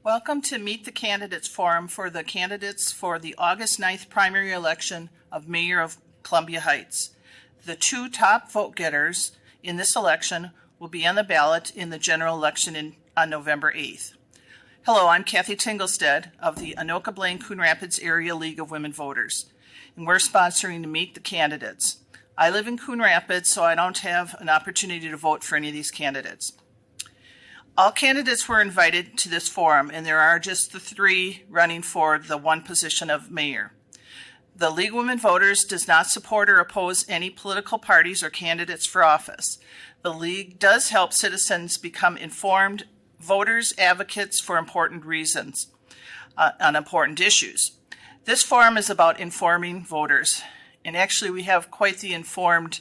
Welcome to Meet the Candidates Forum for the candidates for the August 9th primary election of Mayor of Columbia Heights. The two top vote getters in this election will be on the ballot in the general election on November 8th. Hello, I'm Kathy Tinglestead of the Anoka Blaine Coon Rapids Area League of Women Voters, and we're sponsoring to Meet the Candidates. I live in Coon Rapids, so I don't have an opportunity to vote for any of these candidates. All candidates were invited to this forum, and there are just the three running for the one position of mayor. The League of Women Voters does not support or oppose any political parties or candidates for office. The League does help citizens become informed voters, advocates for important reasons on important issues. This forum is about informing voters, and actually we have quite the informed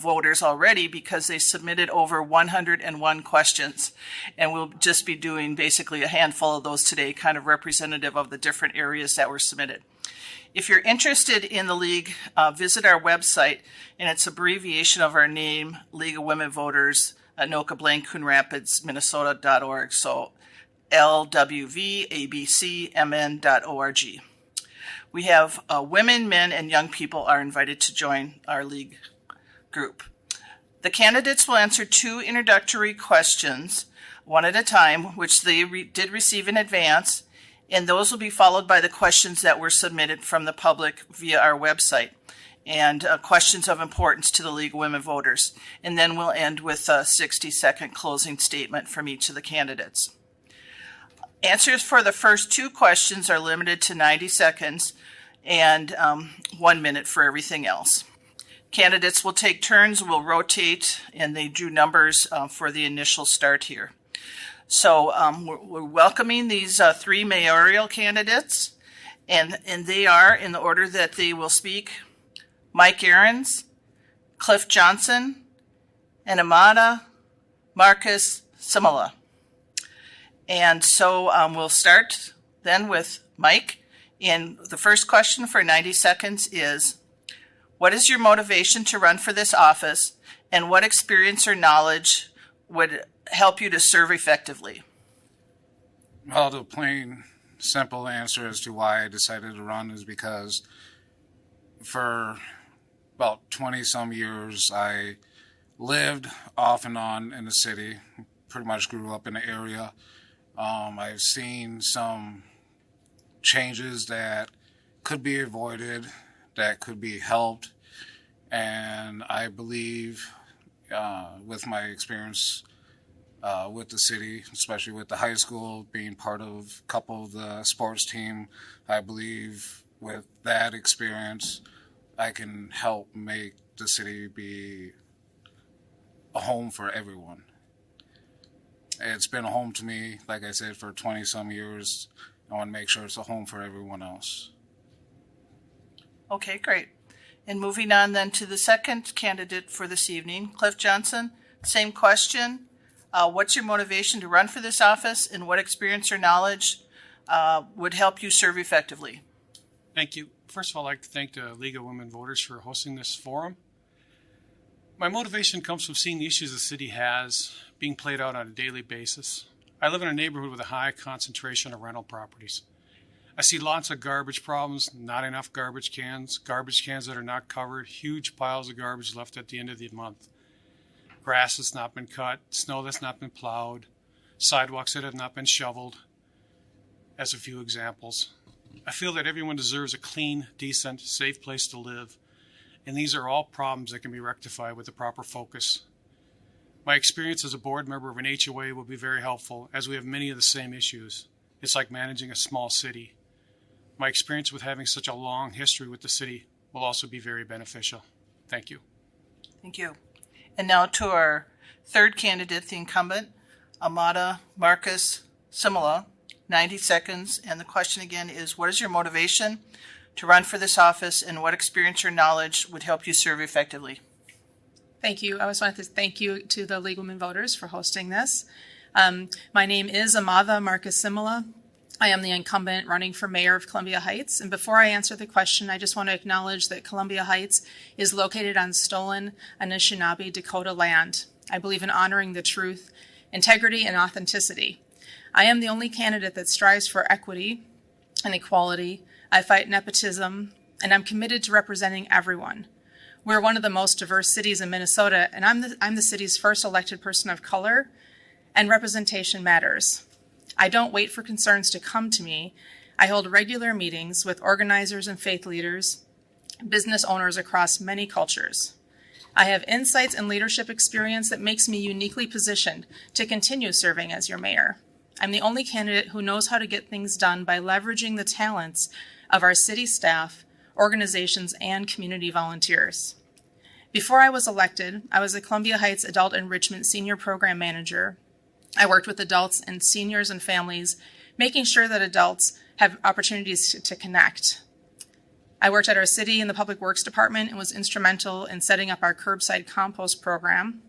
voters already because they submitted over 101 questions, and we'll just be doing basically a handful of those today, kind of representative of the different areas that were submitted. If you're interested in the League, visit our website, and it's abbreviation of our name, League of Women Voters, Anoka Blaine Coon Rapids, Minnesota.org, so lwvabcmn.org. We have women, men, and young people are invited to join our League group. The candidates will answer two introductory questions, one at a time, which they did receive in advance, and those will be followed by the questions that were submitted from the public via our website, and questions of importance to the League of Women Voters. And then we'll end with a 60-second closing statement from each of the candidates. Answers for the first two questions are limited to 90 seconds and 1 minute for everything else. Candidates will take turns, will rotate, and they drew numbers for the initial start here. So we're welcoming these three mayoral candidates, and they are, in the order that they will speak, Mike Ahrens, Cliff Johnson, and Amada Marcus Simula. And so we'll start then with Mike. And the first question for 90 seconds is, what is your motivation to run for this office, and what experience or knowledge would help you to serve effectively? Well, the plain, simple answer as to why I decided to run is because for about 20-some years, I lived off and on in the city, pretty much grew up in the area. I've seen some changes that could be avoided, that could be helped, and I believe with my experience with the city, especially with the high school, being part of a couple of the sports team, I believe with that experience I can help make the city be a home for everyone. It's been a home to me, like I said, for 20-some years. I want to make sure it's a home for everyone else. Okay, great. And moving on then to the second candidate for this evening, Cliff Johnson. Same question. What's your motivation to run for this office, and what experience or knowledge would help you serve effectively? Thank you. First of all, I'd like to thank the League of Women Voters for hosting this forum. My motivation comes from seeing the issues the city has being played out on a daily basis. I live in a neighborhood with a high concentration of rental properties. I see lots of garbage problems, not enough garbage cans that are not covered, huge piles of garbage left at the end of the month, grass that's not been cut, snow that's not been plowed, sidewalks that have not been shoveled, as a few examples. I feel that everyone deserves a clean, decent, safe place to live, and these are all problems that can be rectified with the proper focus. My experience as a board member of an HOA will be very helpful, as we have many of the same issues. It's like managing a small city. My experience with having such a long history with the city will also be very beneficial. Thank you. Thank you. And now to our third candidate, the incumbent, Amada Marcus Simula, 90 seconds. And the question again is, what is your motivation to run for this office, and what experience or knowledge would help you serve effectively? Thank you. I always want to thank you to the League of Women Voters for hosting this. My name is Amada Marcus Simula. I am the incumbent running for mayor of Columbia Heights. And before I answer the question, I just want to acknowledge that Columbia Heights is located on stolen Anishinaabe Dakota land. I believe in honoring the truth, integrity, and authenticity. I am the only candidate that strives for equity and equality. I fight nepotism, and I'm committed to representing everyone. We're one of the most diverse cities in Minnesota, and I'm the city's first elected person of color, and representation matters. I don't wait for concerns to come to me. I hold regular meetings with organizers and faith leaders, business owners across many cultures. I have insights and leadership experience that makes me uniquely positioned to continue serving as your mayor. I'm the only candidate who knows how to get things done by leveraging the talents of our city staff, organizations, and community volunteers. Before I was elected, I was the Columbia Heights Adult Enrichment Senior Program Manager. I worked with adults and seniors and families, making sure that adults have opportunities to connect. I worked at our city in the Public Works Department and was instrumental in setting up our curbside compost program.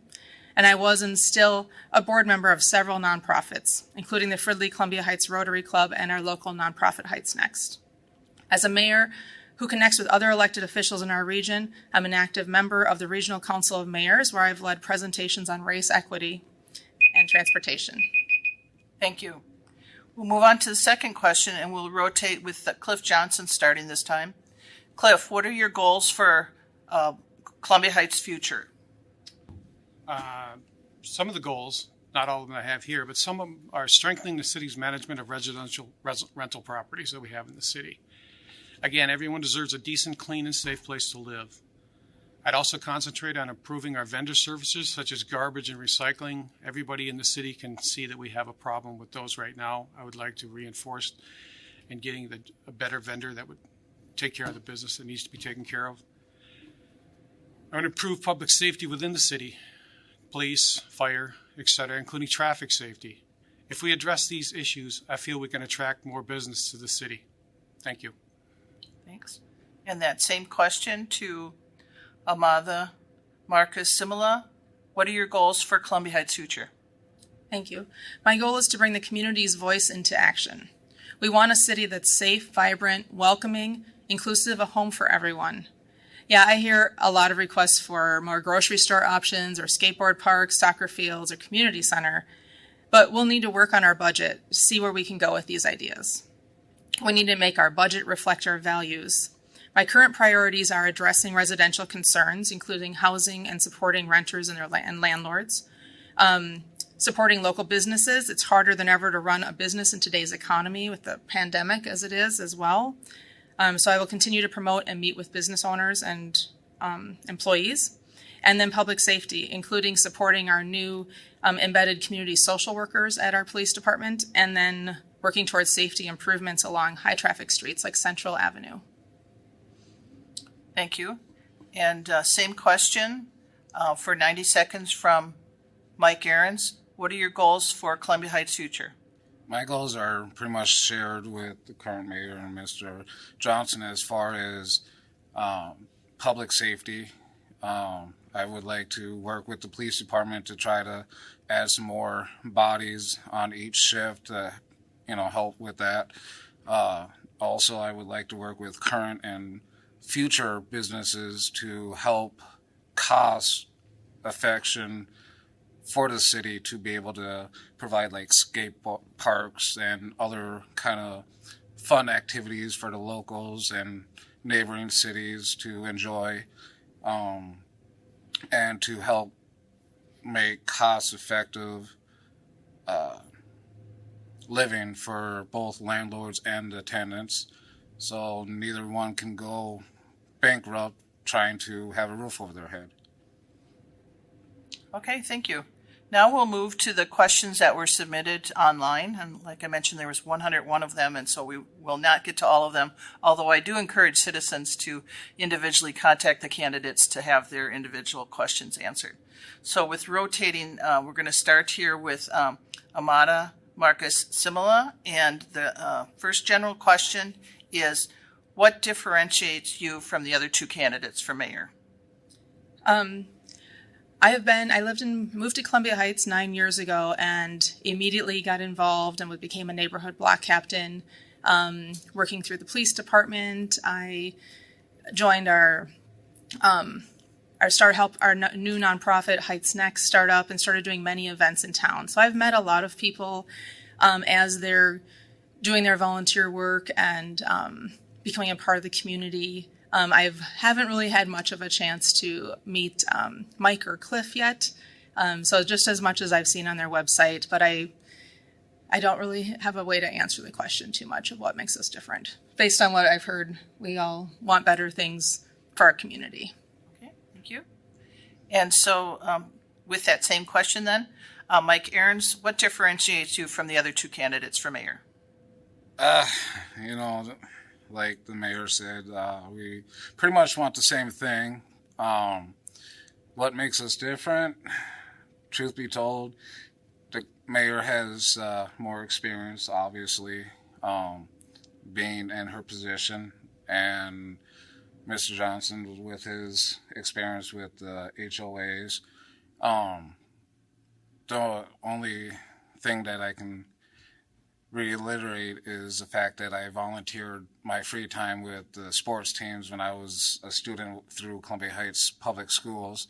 And I was and still a board member of several nonprofits, including the Fridley Columbia Heights Rotary Club and our local nonprofit Heights Next. As a mayor who connects with other elected officials in our region, I'm an active member of the Regional Council of Mayors, where I've led presentations on race equity and transportation. Thank you. We'll move on to the second question, and we'll rotate with Cliff Johnson starting this time. Cliff, what are your goals for Columbia Heights' future? Some of the goals, not all of them I have here, but some of them are strengthening the city's management of residential rental properties that we have in the city. Again, everyone deserves a decent, clean, and safe place to live. I'd also concentrate on improving our vendor services, such as garbage and recycling. Everybody in the city can see that we have a problem with those right now. I would like to reinforce in getting a better vendor that would take care of the business that needs to be taken care of. I want to improve public safety within the city, police, fire, etc., including traffic safety. If we address these issues, I feel we can attract more business to the city. Thank you. Thanks. And that same question to Amada Marcus Simula. What are your goals for Columbia Heights' future? Thank you. My goal is to bring the community's voice into action. We want a city that's safe, vibrant, welcoming, inclusive, a home for everyone. Yeah, I hear a lot of requests for more grocery store options or skateboard parks, soccer fields, or community center, but we'll need to work on our budget to see where we can go with these ideas. We need to make our budget reflect our values. My current priorities are addressing residential concerns, including housing and supporting renters and landlords. Supporting local businesses. It's harder than ever to run a business in today's economy with the pandemic as it is as well. So I will continue to promote and meet with business owners and employees. And then public safety, including supporting our new embedded community social workers at our police department, and then working towards safety improvements along high traffic streets like Central Avenue. Thank you. And same question for 90 seconds from Mike Ahrens. What are your goals for Columbia Heights' future? My goals are pretty much shared with the current mayor and Mr. Johnson as far as public safety. I would like to work with the police department to try to add some more bodies on each shift to, help with that. Also, I would like to work with current and future businesses to help cost affection for the city to be able to provide like skate parks and other kind of fun activities for the locals and neighboring cities to enjoy, and to help make cost-effective living for both landlords and the tenants, so neither one can go bankrupt trying to have a roof over their head. Okay, thank you. Now we'll move to the questions that were submitted online. And like I mentioned, there was 101 of them, and so we will not get to all of them, although I do encourage citizens to individually contact the candidates to have their individual questions answered. So with rotating, we're going to start here with Amada Marcus Simula, and the first general question is, what differentiates you from the other two candidates for mayor? Moved to Columbia Heights 9 years ago and immediately got involved and became a neighborhood block captain, working through the police department. I joined our new nonprofit Heights Next startup and started doing many events in town. So I've met a lot of people as they're doing their volunteer work and becoming a part of the community. I haven't really had much of a chance to meet Mike or Cliff yet, so just as much as I've seen on their website, but I don't really have a way to answer the question too much of what makes us different. Based on what I've heard, we all want better things for our community. Okay, thank you. And so with that same question then, Mike Ahrens, what differentiates you from the other two candidates for mayor? You know, like the mayor said, we pretty much want the same thing. What makes us different? Truth be told, the mayor has more experience, obviously, being in her position, and Mr. Johnson with his experience with the HOAs. The only thing that I can reiterate is the fact that I volunteered my free time with the sports teams when I was a student through Columbia Heights Public Schools.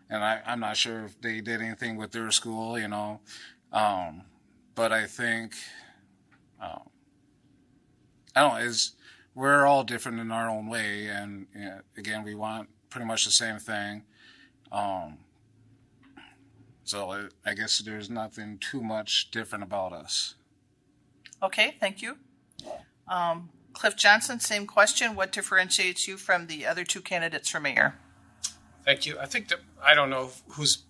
And I'm not sure if they did anything with their school, you know. But I think, I don't know, we're all different in our own way. And again, we want pretty much the same thing. So I guess there's nothing too much different about us. Okay, thank you. Cliff Johnson, same question. What differentiates you from the other two candidates for mayor? Thank you. I think that I don't know who's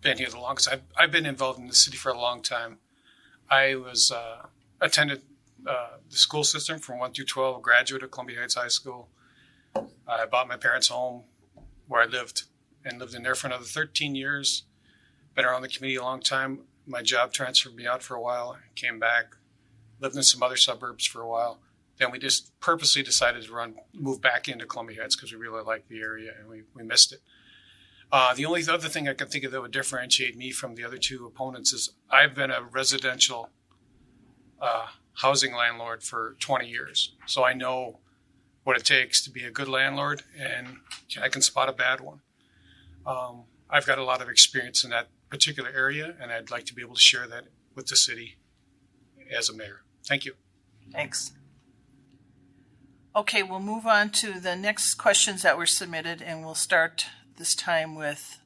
been here the longest. I've been involved in the city for a long time. I was attended the school system from 1 through 12, a graduate of Columbia Heights High School. I bought my parents' home where I lived and lived in there for another 13 years. Been around the community a long time. My job transferred me out for a while. I came back, lived in some other suburbs for a while. Then we just purposely decided to move back into Columbia Heights because we really liked the area and we missed it. The only other thing I can think of that would differentiate me from the other two opponents is I've been a residential housing landlord for 20 years. So I know what it takes to be a good landlord, and I can spot a bad one. I've got a lot of experience in that particular area, and I'd like to be able to share that with the city as a mayor. Thank you. Thanks. Okay, we'll move on to the next questions that were submitted, and we'll start this time with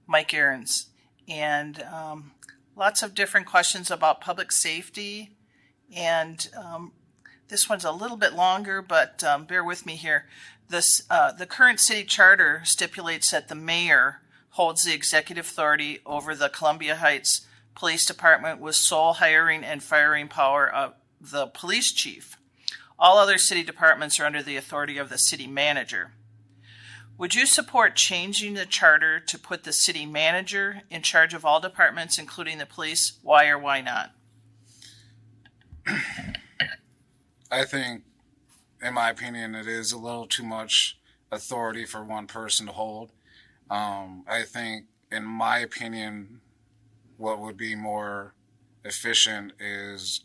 Mike Ahrens. And lots of different questions about public safety. And this one's a little bit longer, but bear with me here. The current city charter stipulates that the mayor holds the executive authority over the Columbia Heights Police Department with sole hiring and firing power of the police chief. All other city departments are under the authority of the city manager. Would you support changing the charter to put the city manager in charge of all departments, including the police? Why or why not? I think, in my opinion, it is a little too much authority for one person to hold. I think, in my opinion, what would be more efficient is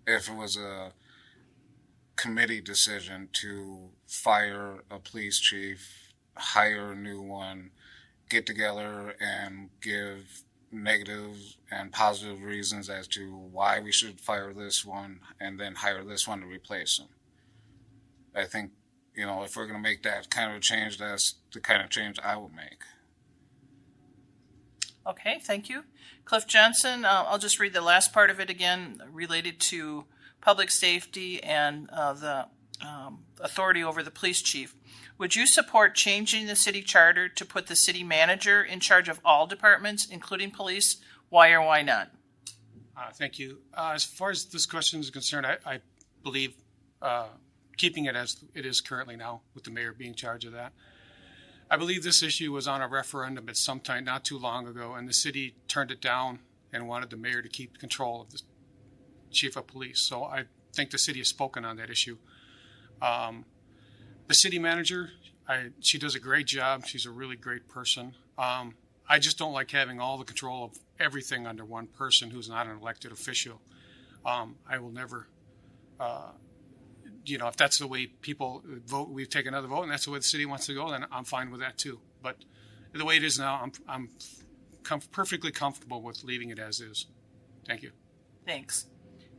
if it was a committee decision to fire a police chief, hire a new one, get together and give negative and positive reasons as to why we should fire this one and then hire this one to replace him. I think, if we're going to make that kind of a change, that's the kind of change I would make. Okay, thank you. Cliff Johnson, I'll just read the last part of it again, related to public safety and the authority over the police chief. Would you support changing the city charter to put the city manager in charge of all departments, including police? Why or why not? Thank you. As far as this question is concerned, I believe keeping it as it is currently now, with the mayor being in charge of that. I believe this issue was on a referendum at some time not too long ago, and the city turned it down and wanted the mayor to keep control of the chief of police. So I think the city has spoken on that issue. The city manager, she does a great job. She's a really great person. I just don't like having all the control of everything under one person who's not an elected official. I will never, if that's the way people vote, we take another vote, and that's the way the city wants to go, then I'm fine with that too. But the way it is now, I'm perfectly comfortable with leaving it as is. Thank you. Thanks.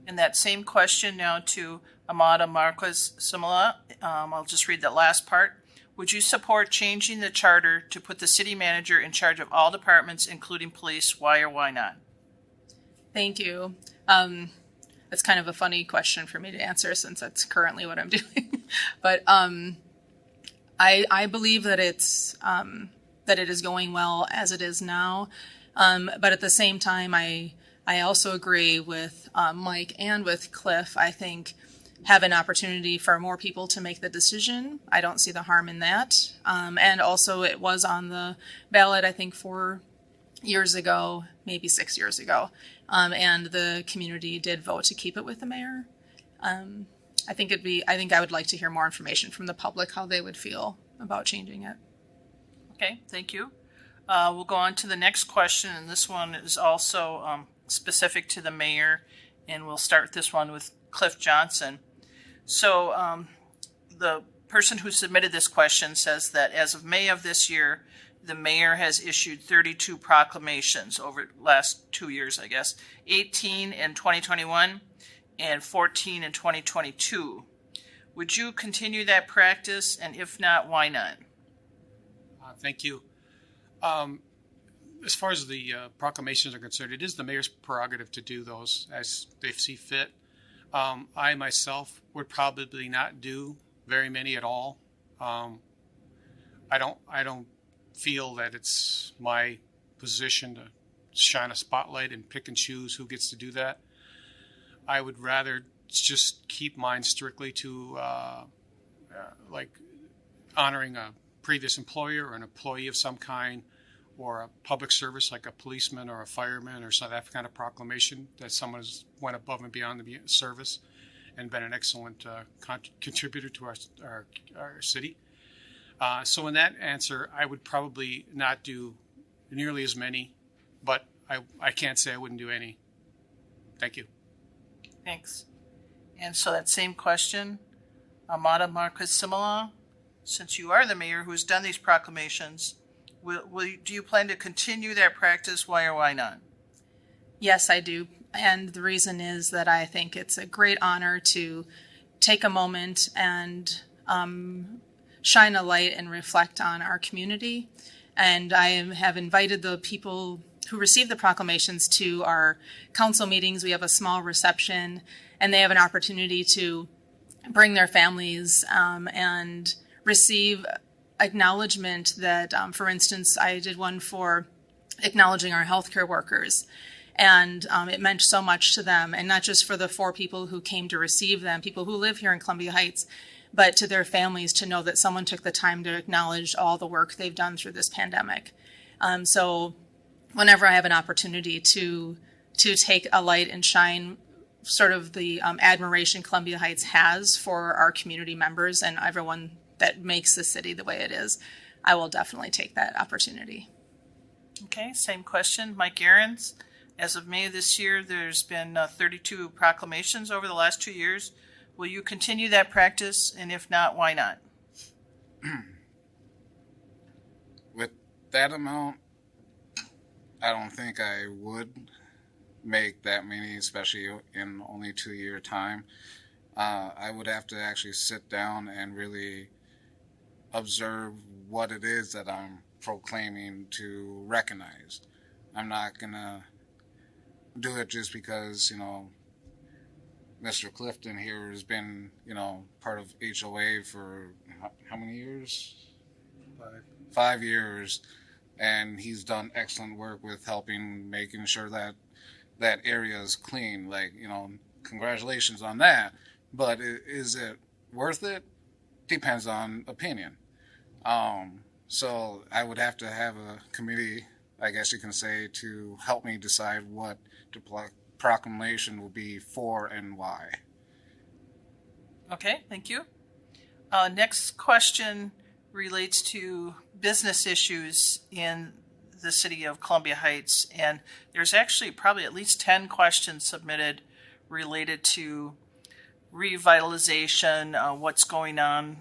And that same question now to Amada Marquez Simula. I'll just read that last part. Would you support changing the charter to put the city manager in charge of all departments, including police? Why or why not? Thank you. That's kind of a funny question for me to answer since that's currently what I'm doing. But I believe that that it is going well as it is now. But at the same time, I also agree with Mike and with Cliff. I think have an opportunity for more people to make the decision. I don't see the harm in that. And also it was on the ballot, I think 4 years ago, maybe 6 years ago. And the community did vote to keep it with the mayor. I think I would like to hear more information from the public, how they would feel about changing it. Okay, thank you. We'll go on to the next question, and this one is also specific to the mayor, and we'll start this one with Cliff Johnson. So the person who submitted this question says that as of May of this year, the mayor has issued 32 proclamations over the last 2 years, I guess, 18 in 2021 and 14 in 2022. Would you continue that practice, and if not, why not? Thank you. As far as the proclamations are concerned, it is the mayor's prerogative to do those as they see fit. I myself would probably not do very many at all. I don't feel that it's my position to shine a spotlight and pick and choose who gets to do that. I would rather just keep mine strictly to like honoring a previous employer or an employee of some kind, or a public service like a policeman or a fireman, or some that kind of proclamation that someone has went above and beyond the service and been an excellent contributor to our city. So in that answer, I would probably not do nearly as many, but I can't say I wouldn't do any. Thank you. Thanks. And so that same question, Amada Marquez Simula, since you are the mayor who's done these proclamations, do you plan to continue that practice? Why or why not? Yes, I do. And the reason is that I think it's a great honor to take a moment and shine a light and reflect on our community. And I have invited the people who receive the proclamations to our council meetings. We have a small reception, and they have an opportunity to bring their families and receive acknowledgement that, for instance, I did one for acknowledging our healthcare workers. And it meant so much to them, and not just for the 4 people who came to receive them, people who live here in Columbia Heights, but to their families to know that someone took the time to acknowledge all the work they've done through this pandemic. So whenever I have an opportunity to take a light and shine sort of the admiration Columbia Heights has for our community members and everyone that makes the city the way it is, I will definitely take that opportunity. Okay, same question. Mike Ahrens. As of May of this year, there's been 32 proclamations over the last 2 years. Will you continue that practice? And if not, why not? With that amount, I don't think I would make that many, especially in only 2 year time. I would have to actually sit down and really observe what it is that I'm proclaiming to recognize. I'm not going to do it just because, Mr. Clifton here has been, part of HOA for how many years? 5 years. And he's done excellent work with making sure that that area is clean. Congratulations on that. But is it worth it? Depends on opinion. So I would have to have a committee, I guess you can say, to help me decide what the proclamation will be for and why. Okay, thank you. Next question relates to business issues in the city of Columbia Heights. And there's actually probably at least 10 questions submitted related to revitalization, what's going on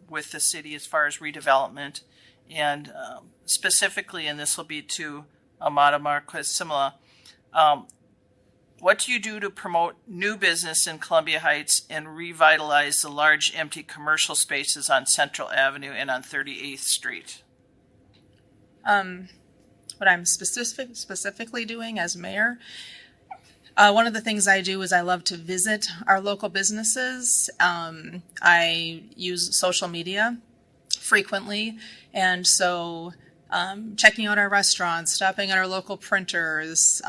with the city as far as redevelopment. And specifically, and this will be to Amada Marquez Simula, What do you do to promote new business in Columbia Heights and revitalize the large empty commercial spaces on Central Avenue and on 38th Street? What I'm specifically doing as mayor, one of the things I do is I love to visit our local businesses. I use social media frequently, and so checking out our restaurants, stopping at our local printers,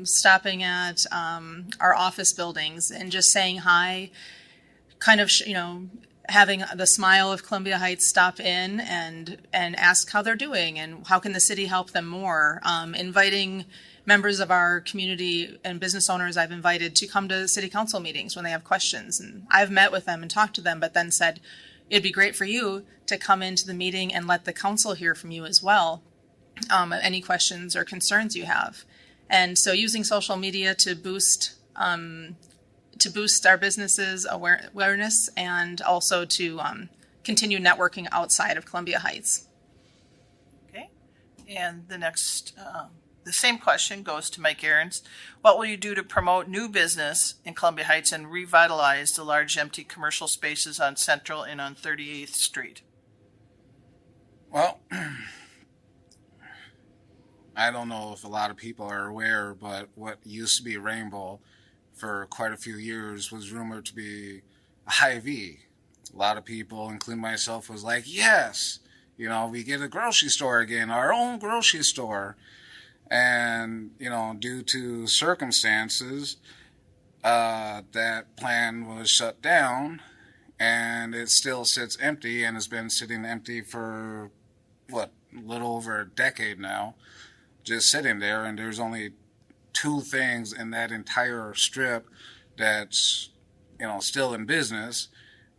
stopping at our office buildings, and just saying hi, kind of, having the smile of Columbia Heights stop in and ask how they're doing and how can the city help them more. Inviting members of our community and business owners I've invited to come to city council meetings when they have questions. And I've met with them and talked to them, but then said, it'd be great for you to come into the meeting and let the council hear from you as well, any questions or concerns you have. And so using social media to boost our businesses' awareness and also to continue networking outside of Columbia Heights. Okay. And the same question goes to Mike Ahrens. What will you do to promote new business in Columbia Heights and revitalize the large empty commercial spaces on Central and on 38th Street? Well, I don't know if a lot of people are aware, but what used to be Rainbow for quite a few years was rumored to be a Hy-Vee. A lot of people, including myself, was like, yes, we get a grocery store again, our own grocery store. And, due to circumstances, that plan was shut down, and it still sits empty and has been sitting empty for, a little over a decade now, just sitting there, and there's only two things in that entire strip that's, still in business.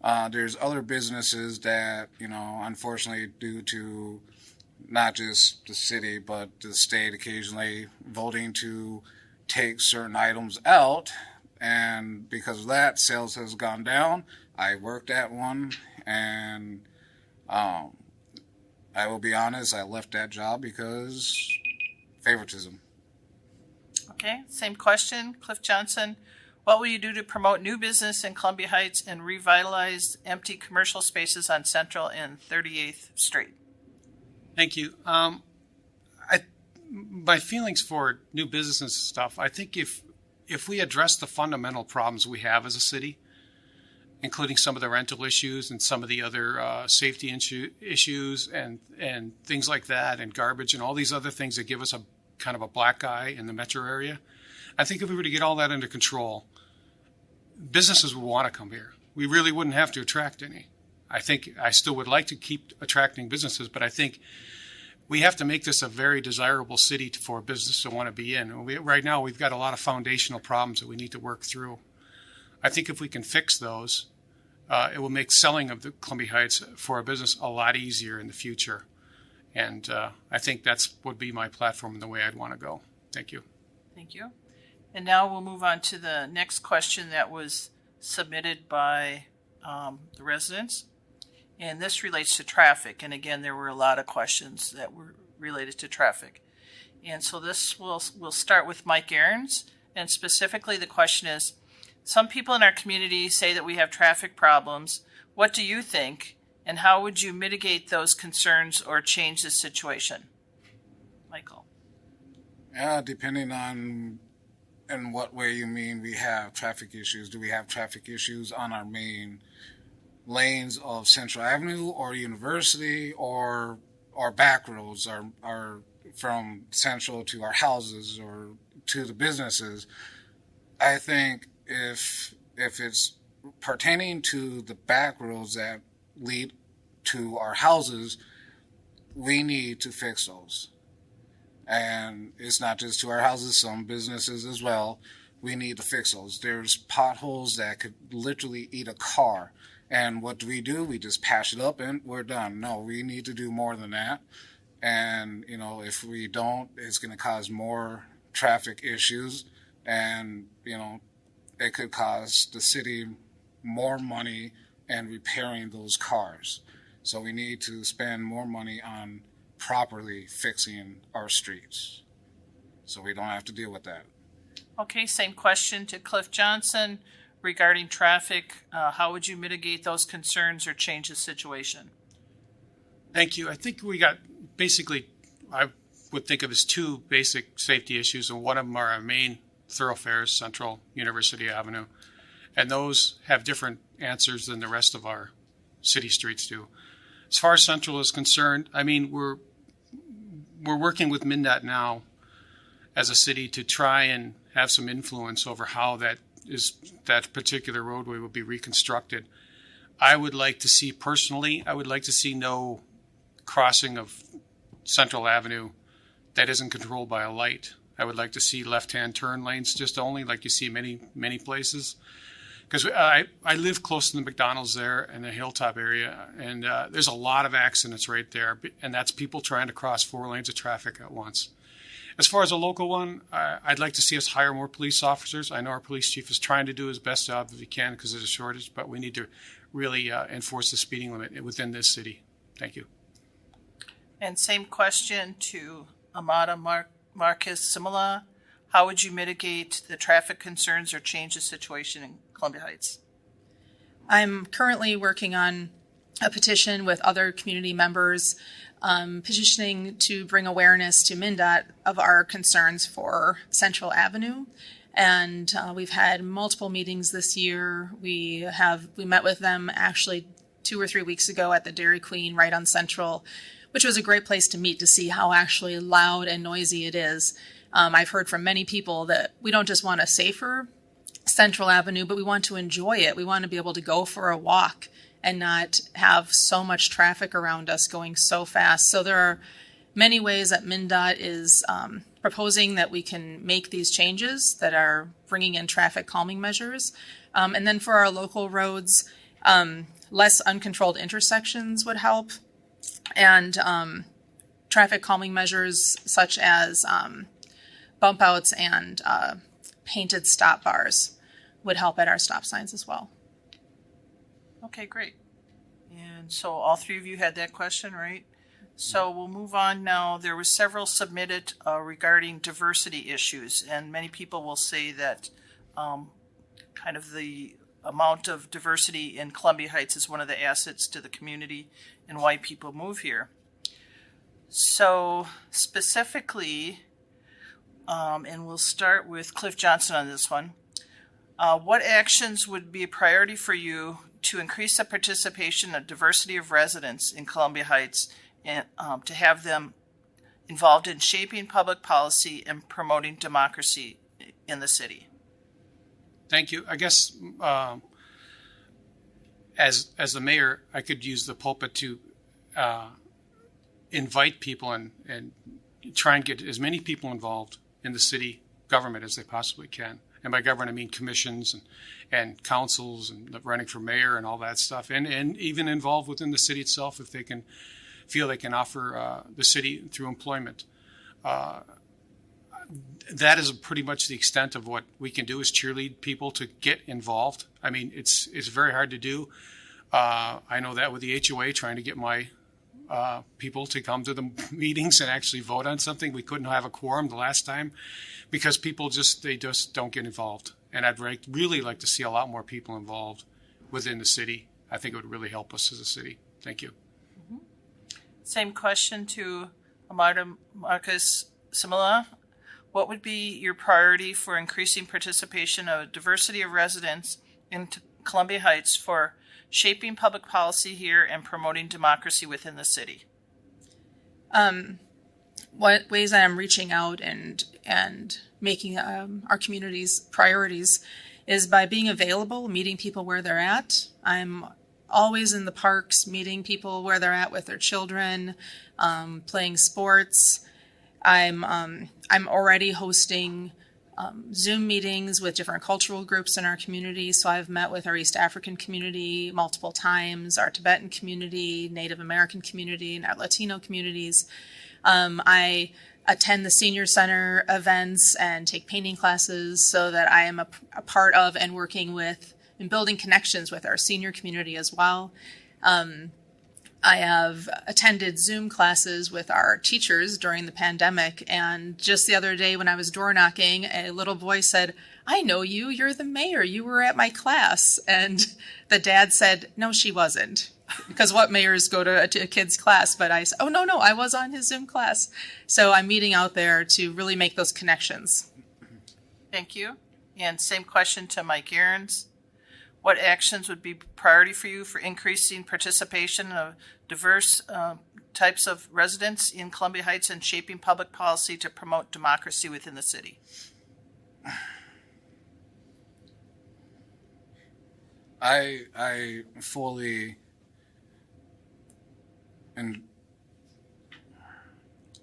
There's other businesses that, unfortunately, due to not just the city, but the state occasionally voting to take certain items out. And because of that, sales has gone down. I worked at one, and I will be honest, I left that job because favoritism. Okay, same question. Cliff Johnson, what will you do to promote new business in Columbia Heights and revitalize empty commercial spaces on Central and 38th Street? Thank you. My feelings for new business and stuff, I think if we address the fundamental problems we have as a city, including some of the rental issues and some of the other safety issues and things like that, and garbage and all these other things that give us a kind of a black eye in the metro area, I think if we were to get all that under control, businesses would want to come here. We really wouldn't have to attract any. I think I still would like to keep attracting businesses, but I think we have to make this a very desirable city for business to want to be in. Right now, we've got a lot of foundational problems that we need to work through. I think if we can fix those, it will make selling of the Columbia Heights for a business a lot easier in the future. And I think that's would be my platform and the way I'd want to go. Thank you. Thank you. And now we'll move on to the next question that was submitted by the residents. And this relates to traffic. And again, there were a lot of questions that were related to traffic. And so this will start with Mike Ahrens. And specifically, the question is, some people in our community say that we have traffic problems. What do you think? And how would you mitigate those concerns or change the situation? Michael. Yeah, depending on in what way you mean we have traffic issues. Do we have traffic issues on our main lanes of Central Avenue or University or back roads are from Central to our houses or to the businesses? I think if it's pertaining to the back roads that lead to our houses, we need to fix those. And it's not just to our houses, some businesses as well. We need to fix those. There's potholes that could literally eat a car. And what do? We just patch it up and we're done. No, we need to do more than that. And, if we don't, it's going to cause more traffic issues. And, it could cost the city more money in repairing those cars. So we need to spend more money on properly fixing our streets so we don't have to deal with that. Okay, same question to Cliff Johnson regarding traffic. How would you mitigate those concerns or change the situation? Thank you. I think we got basically, I would think of as two basic safety issues, and one of them are our main thoroughfares, Central, University Avenue, and those have different answers than the rest of our city streets do. As far as Central is concerned, I mean, we're working with MnDOT now as a city to try and have some influence over how that particular roadway will be reconstructed. I would like to see no crossing of Central Avenue that isn't controlled by a light. I would like to see left-hand turn lanes just only, like you see many places. Because I live close to the McDonald's there in the Hilltop area, and there's a lot of accidents right there, and that's people trying to cross 4 lanes of traffic at once. As far as a local one, I'd like to see us hire more police officers. I know our police chief is trying to do his best job if he can because there's a shortage, but we need to really enforce the speeding limit within this city. Thank you. And same question to Amada Marcus Simula. How would you mitigate the traffic concerns or change the situation in Columbia Heights? I'm currently working on a petition with other community members, petitioning to bring awareness to MnDOT of our concerns for Central Avenue. And we've had multiple meetings this year. We met with them actually 2 or 3 weeks ago at the Dairy Queen right on Central, which was a great place to meet to see how actually loud and noisy it is. I've heard from many people that we don't just want a safer Central Avenue, but we want to enjoy it. We want to be able to go for a walk and not have so much traffic around us going so fast. So there are many ways that MnDOT is proposing that we can make these changes that are bringing in traffic calming measures. And then for our local roads, less uncontrolled intersections would help. And traffic calming measures such as bump outs and painted stop bars would help at our stop signs as well. Okay, great. And so all three of you had that question, right? So we'll move on now. There were several submitted regarding diversity issues, and many people will say that kind of the amount of diversity in Columbia Heights is one of the assets to the community and why people move here. So specifically, and we'll start with Cliff Johnson on this one. What actions would be a priority for you to increase the participation of diversity of residents in Columbia Heights and to have them involved in shaping public policy and promoting democracy in the city? Thank you. I guess as the mayor, I could use the pulpit to invite people and try and get as many people involved in the city government as they possibly can. And by government, I mean commissions and councils and running for mayor and all that stuff. And even involved within the city itself if they can feel they can offer the city through employment. That is pretty much the extent of what we can do is cheerlead people to get involved. I mean, it's very hard to do. I know that with the HOA trying to get my people to come to the meetings and actually vote on something. We couldn't have a quorum the last time because people just don't get involved. And I'd really like to see a lot more people involved within the city. I think it would really help us as a city. Thank you. Mm-hmm. Same question to Amada Marcus Simula. What would be your priority for increasing participation of diversity of residents in Columbia Heights for shaping public policy here and promoting democracy within the city? What ways I am reaching out and making our community's priorities is by being available, meeting people where they're at. I'm always in the parks, meeting people where they're at with their children, playing sports. I'm already hosting Zoom meetings with different cultural groups in our community. So I've met with our East African community multiple times, our Tibetan community, Native American community, and our Latino communities. I attend the senior center events and take painting classes so that I am a part of and working with and building connections with our senior community as well. I have attended Zoom classes with our teachers during the pandemic, and just the other day when I was door knocking, a little boy said, "I know you, you're the mayor, you were at my class." And the dad said, "No, she wasn't." Because what mayors go to a kid's class? But I said, "Oh, no, I was on his Zoom class." So I'm meeting out there to really make those connections. Thank you. And same question to Mike Aarons. What actions would be priority for you for increasing participation of diverse types of residents in Columbia Heights and shaping public policy to promote democracy within the city? I fully, and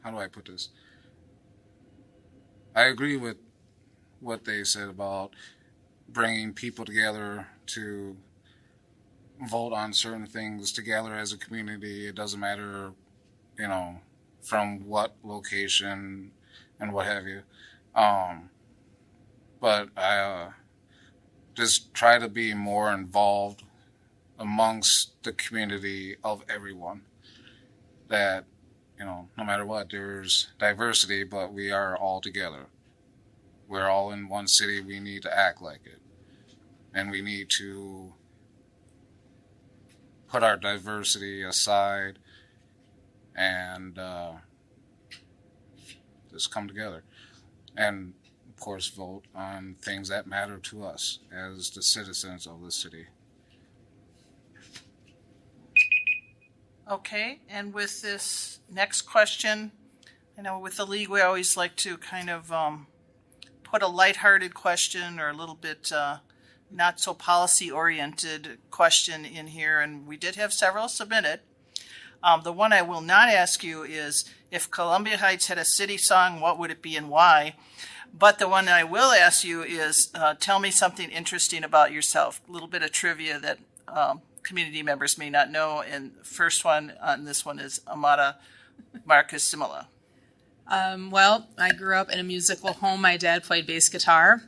how do I put this? I agree with what they said about bringing people together to vote on certain things together as a community. It doesn't matter, from what location and what have you. But I just try to be more involved amongst the community of everyone. That, no matter what, there's diversity, but we are all together. We're all in one city. We need to act like it. And we need to put our diversity aside and just come together. And, of course, vote on things that matter to us as the citizens of the city. Okay, and with this next question, I know with the league we always like to kind of put a lighthearted question or a little bit not so policy-oriented question in here, and we did have several submitted. The one I will not ask you is, if Columbia Heights had a city song, what would it be and why? But the one I will ask you is, tell me something interesting about yourself, a little bit of trivia that community members may not know. And the first one on this one is Amada Marcus Simula. Well, I grew up in a musical home. My dad played bass guitar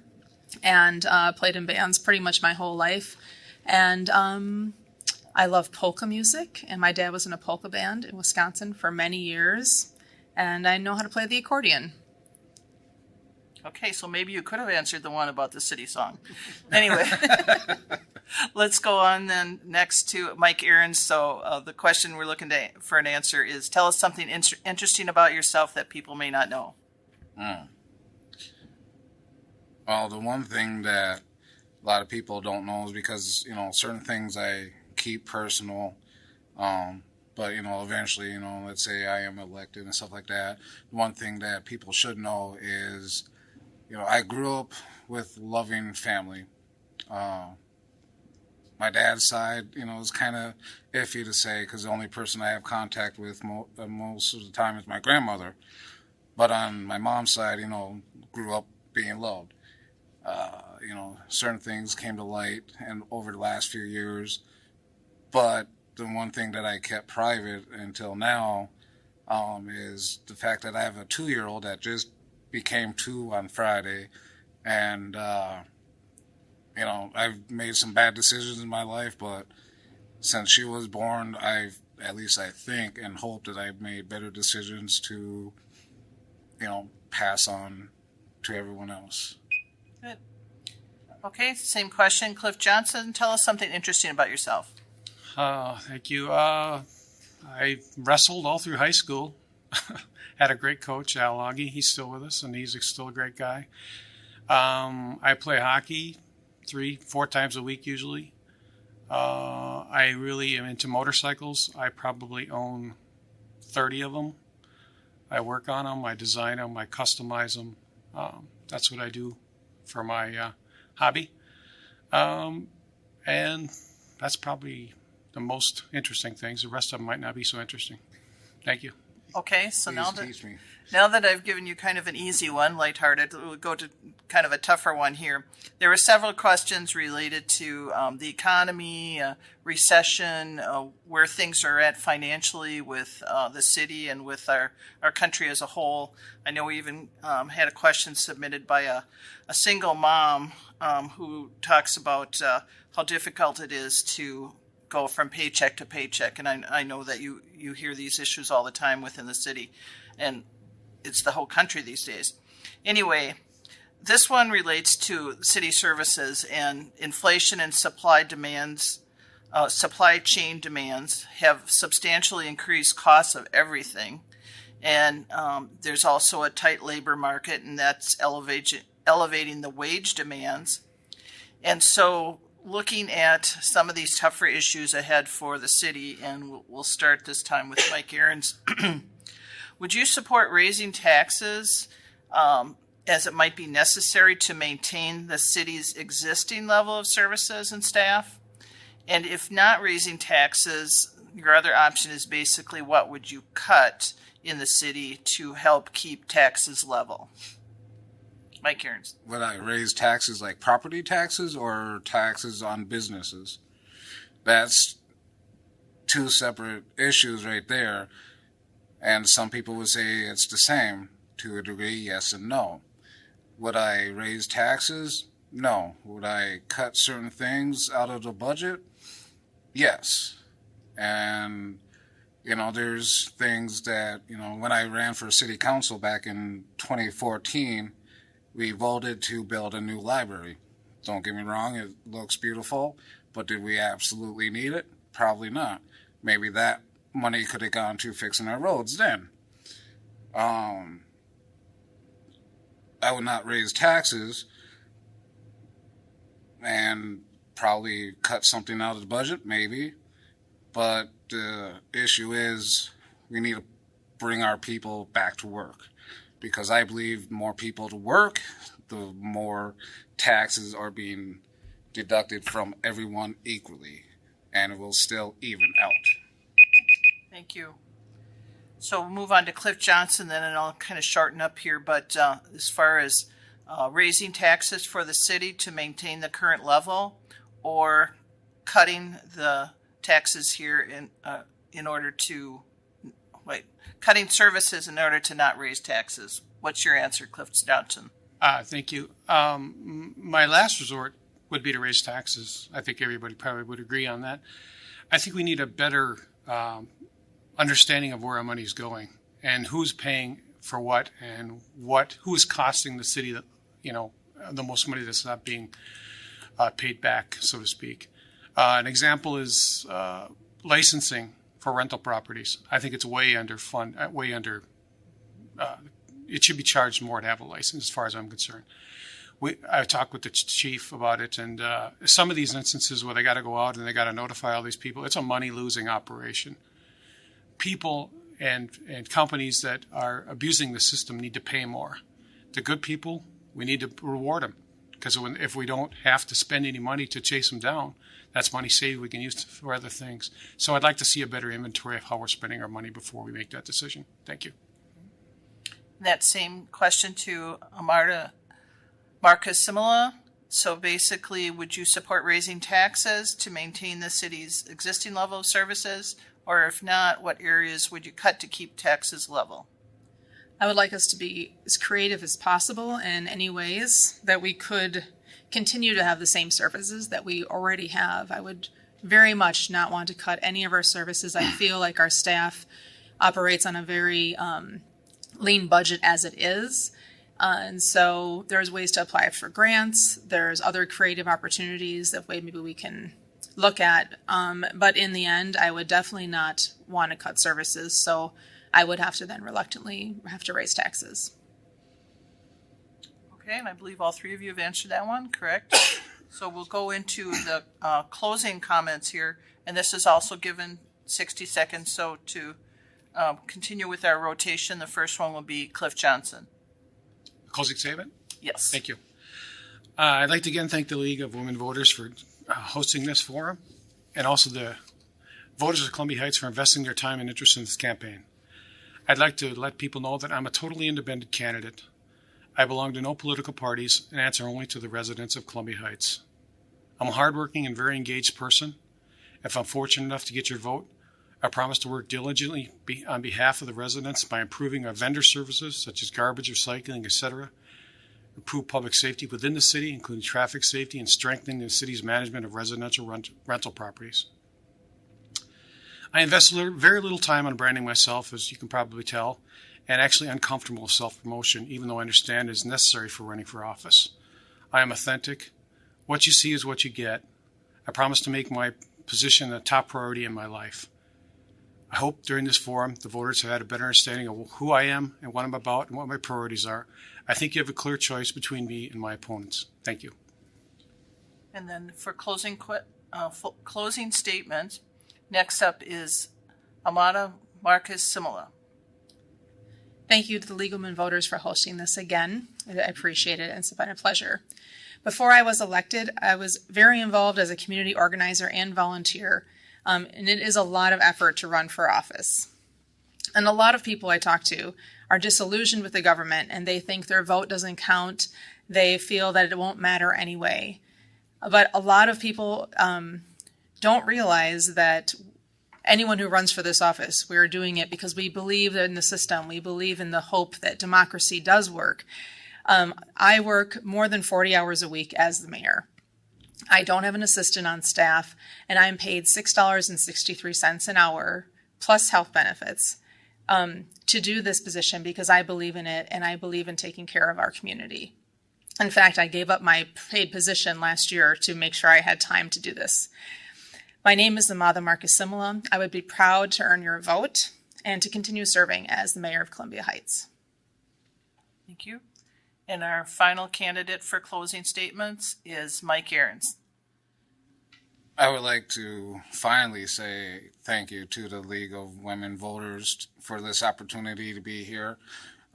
and played in bands pretty much my whole life. And I love polka music, and my dad was in a polka band in Wisconsin for many years. And I know how to play the accordion. Okay, so maybe you could have answered the one about the city song. Anyway, let's go on then next to Mike Aarons. So the question we're looking for an answer is, tell us something interesting about yourself that people may not know. Well, the one thing that a lot of people don't know is because, certain things I keep personal. But, eventually, let's say I am elected and stuff like that. One thing that people should know is, I grew up with loving family. My dad's side, is kind of iffy to say because the only person I have contact with most of the time is my grandmother. But on my mom's side, grew up being loved. Certain things came to light and over the last few years. But the one thing that I kept private until now is the fact that I have a 2-year-old that just became 2 on Friday. And, I've made some bad decisions in my life, but since she was born, I think and hope that I've made better decisions to, pass on to everyone else. Good. Okay, same question. Cliff Johnson, tell us something interesting about yourself. Thank you. I wrestled all through high school. Had a great coach, Al Augie. He's still with us, and he's still a great guy. I play hockey 3-4 times a week usually. I really am into motorcycles. I probably own 30 of them. I work on them. I design them. I customize them. That's what I do for my hobby. And that's probably the most interesting things. The rest of them might not be so interesting. Thank you. Okay, so Please teach me. now that I've given you kind of an easy one, lighthearted, we'll go to kind of a tougher one here. There were several questions related to the economy, recession, where things are at financially with the city and with our country as a whole. I know we even had a question submitted by a single mom who talks about how difficult it is to go from paycheck to paycheck. And I know that you hear these issues all the time within the city, and it's the whole country these days. Anyway, this one relates to city services, and inflation and supply chain demands have substantially increased costs of everything. And there's also a tight labor market, and that's elevating the wage demands. And so looking at some of these tougher issues ahead for the city, and we'll start this time with Mike Aarons. Would you support raising taxes as it might be necessary to maintain the city's existing level of services and staff? And if not raising taxes, your other option is basically what would you cut in the city to help keep taxes level? Mike Aarons. Would I raise taxes like property taxes or taxes on businesses? That's two separate issues right there. And some people would say it's the same to a degree, yes and no. Would I raise taxes? No. Would I cut certain things out of the budget? Yes. And there's things that, when I ran for city council back in 2014, we voted to build a new library. Don't get me wrong, it looks beautiful, but did we absolutely need it? Probably not. Maybe that money could have gone to fixing our roads then. I would not raise taxes and probably cut something out of the budget, maybe. But the issue is we need to bring our people back to work, because I believe the more people to work, the more taxes are being deducted from everyone equally, and it will still even out. Thank you. So we'll move on to Cliff Johnson then, and I'll kind of shorten up here. But as far as raising taxes for the city to maintain the current level, or cutting the taxes here in order to cutting services in order to not raise taxes. What's your answer, Cliff Johnson? Thank you. My last resort would be to raise taxes. I think everybody probably would agree on that. I think we need a better understanding of where our money is going and who's paying for what and who is costing the city the most money that's not being paid back, so to speak. An example is licensing for rental properties. I think it's way under. It should be charged more to have a license, as far as I'm concerned. I talked with the chief about it, and some of these instances where they got to go out and they got to notify all these people, it's a money-losing operation. People and companies that are abusing the system need to pay more. The good people, we need to reward them, because if we don't have to spend any money to chase them down, that's money saved we can use for other things. So I'd like to see a better inventory of how we're spending our money before we make that decision. Thank you. That same question to Marcus Simula. So basically, would you support raising taxes to maintain the city's existing level of services? Or if not, what areas would you cut to keep taxes level? I would like us to be as creative as possible in any ways that we could continue to have the same services that we already have. I would very much not want to cut any of our services. I feel like our staff operates on a very lean budget as it is. And so there's ways to apply for grants. There's other creative opportunities that maybe we can look at. But in the end, I would definitely not want to cut services. So I would have to then reluctantly have to raise taxes. Okay, and I believe all three of you have answered that one, correct? So we'll go into the closing comments here. And this is also given 60 seconds. So to continue with our rotation, the first one will be Cliff Johnson. Closing statement? Yes. Thank you. I'd like to again thank the League of Women Voters for hosting this forum, and also the voters of Columbia Heights for investing their time and interest in this campaign. I'd like to let people know that I'm a totally independent candidate. I belong to no political parties and answer only to the residents of Columbia Heights. I'm a hardworking and very engaged person. If I'm fortunate enough to get your vote, I promise to work diligently on behalf of the residents by improving our vendor services such as garbage, recycling, etc., improve public safety within the city, including traffic safety, and strengthening the city's management of residential rental properties. I invest very little time on branding myself, as you can probably tell, and actually uncomfortable with self-promotion, even though I understand it is necessary for running for office. I am authentic. What you see is what you get. I promise to make my position a top priority in my life. I hope during this forum the voters have had a better understanding of who I am and what I'm about and what my priorities are. I think you have a clear choice between me and my opponents. Thank you. And then for closing statements, next up is Amada Marcus Simula. Thank you to the League of Women Voters for hosting this again. I appreciate it, and it's been a pleasure. Before I was elected, I was very involved as a community organizer and volunteer, and it is a lot of effort to run for office. And a lot of people I talk to are disillusioned with the government, and they think their vote doesn't count. They feel that it won't matter anyway. But a lot of people don't realize that anyone who runs for this office, we are doing it because we believe in the system. We believe in the hope that democracy does work. I work more than 40 hours a week as the mayor. I don't have an assistant on staff, and I'm paid $6.63 an hour plus health benefits to do this position because I believe in it and I believe in taking care of our community. In fact, I gave up my paid position last year to make sure I had time to do this. My name is Amada Marcus Simula. I would be proud to earn your vote and to continue serving as the mayor of Columbia Heights. Thank you. And our final candidate for closing statements is Mike Ahrens. I would like to finally say thank you to the League of Women Voters for this opportunity to be here.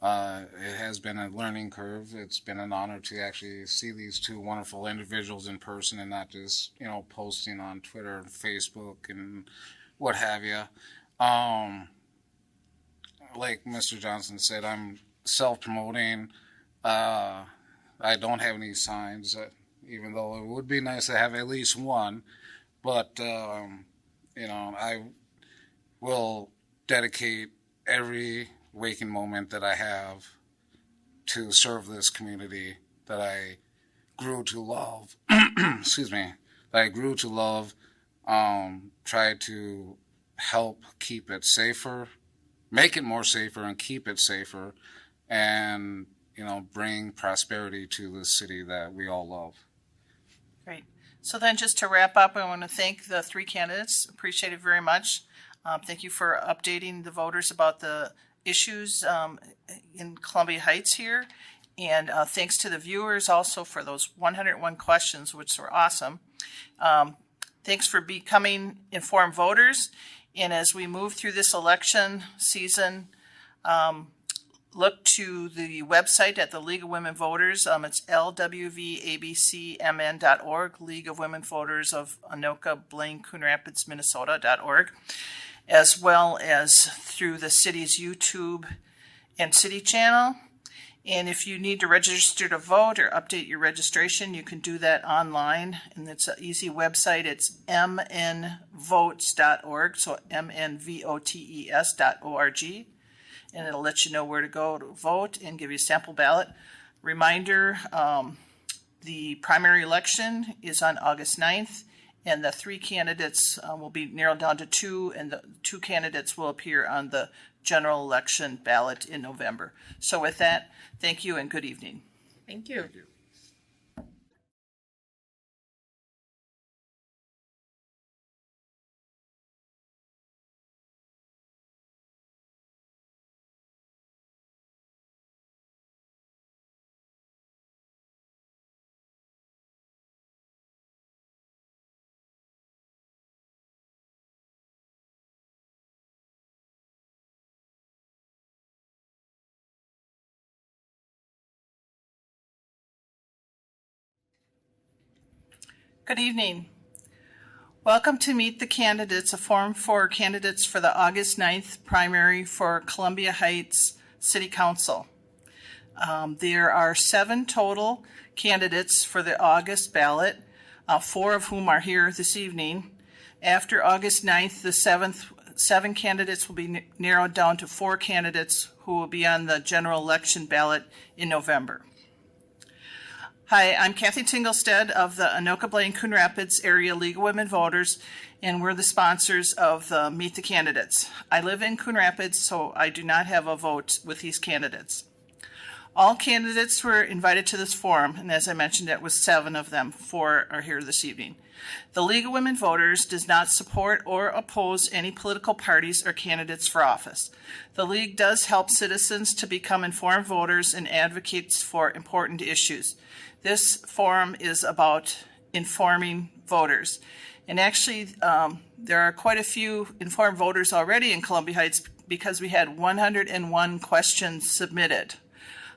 It has been a learning curve. It's been an honor to actually see these two wonderful individuals in person and not just, posting on Twitter and Facebook and what have you. Like Mr. Johnson said, I'm self-promoting. I don't have any signs, even though it would be nice to have at least one. But, I will dedicate every waking moment that I have to serve this community that I grew to love. Excuse me. That I grew to love. Try to help keep it safer, make it more safer, and keep it safer, and bring prosperity to the city that we all love. Great. So then just to wrap up, I want to thank the three candidates. Appreciate it very much. Thank you for updating the voters about the issues in Columbia Heights here. And thanks to the viewers also for those 101 questions, which were awesome. Thanks for becoming informed voters. And as we move through this election season, look to the website at the League of Women Voters. It's lwvabcmn.org, League of Women Voters of Anoka, Blaine, Coon Rapids, Minnesota.org, as well as through the city's YouTube and city channel. And if you need to register to vote or update your registration, you can do that online. And it's an easy website. It's mnvotes.org, so mnvotes.org. And it'll let you know where to go to vote and give you a sample ballot. Reminder, the primary election is on August 9th, and the three candidates will be narrowed down to two, and the two candidates will appear on the general election ballot in November. So with that, thank you and good evening. Thank you. Thank you. Good evening. Welcome to Meet the Candidates, a forum for candidates for the August 9th primary for Columbia Heights City Council. There are 7 total candidates for the August ballot, 4 of whom are here this evening. After August 9th, the 7 candidates will be narrowed down to 4 candidates who will be on the general election ballot in November. Hi, I'm Kathy Tinglestead of the Anoka Blaine Coon Rapids Area League of Women Voters, and we're the sponsors of the Meet the Candidates. I live in Coon Rapids, so I do not have a vote with these candidates. All candidates were invited to this forum, and as I mentioned, it was 7 of them. 4 are here this evening. The League of Women Voters does not support or oppose any political parties or candidates for office. The League does help citizens to become informed voters and advocates for important issues. This forum is about informing voters. And actually, there are quite a few informed voters already in Columbia Heights because we had 101 questions submitted.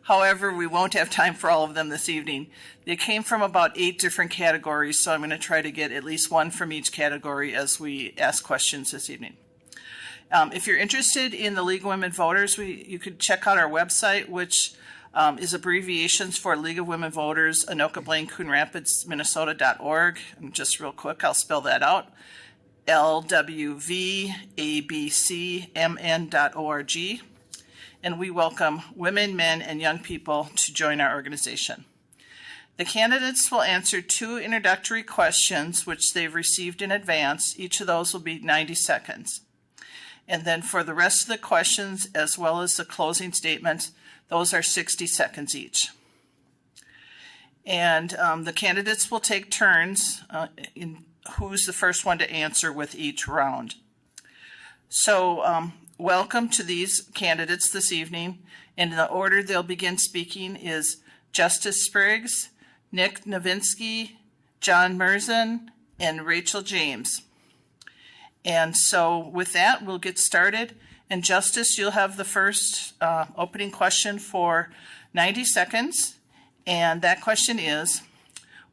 However, we won't have time for all of them this evening. They came from about 8 different categories, so I'm going to try to get at least one from each category as we ask questions this evening. If you're interested in the League of Women Voters, you could check out our website, which is abbreviations for League of Women Voters, Anoka Blaine Coon Rapids, Minnesota.org. And just real quick, I'll spell that out. LWVABCMN.org. And we welcome women, men, and young people to join our organization. The candidates will answer 2 introductory questions, which they've received in advance. Each of those will be 90 seconds. And then for the rest of the questions, as well as the closing statement, those are 60 seconds each. And the candidates will take turns in who's the first one to answer with each round. So welcome to these candidates this evening. And the order they'll begin speaking is Justice Spriggs, Nick Novinsky, John Merzin, and Rachel James. And so with that, we'll get started. And Justice, you'll have the first opening question for 90 seconds. And that question is,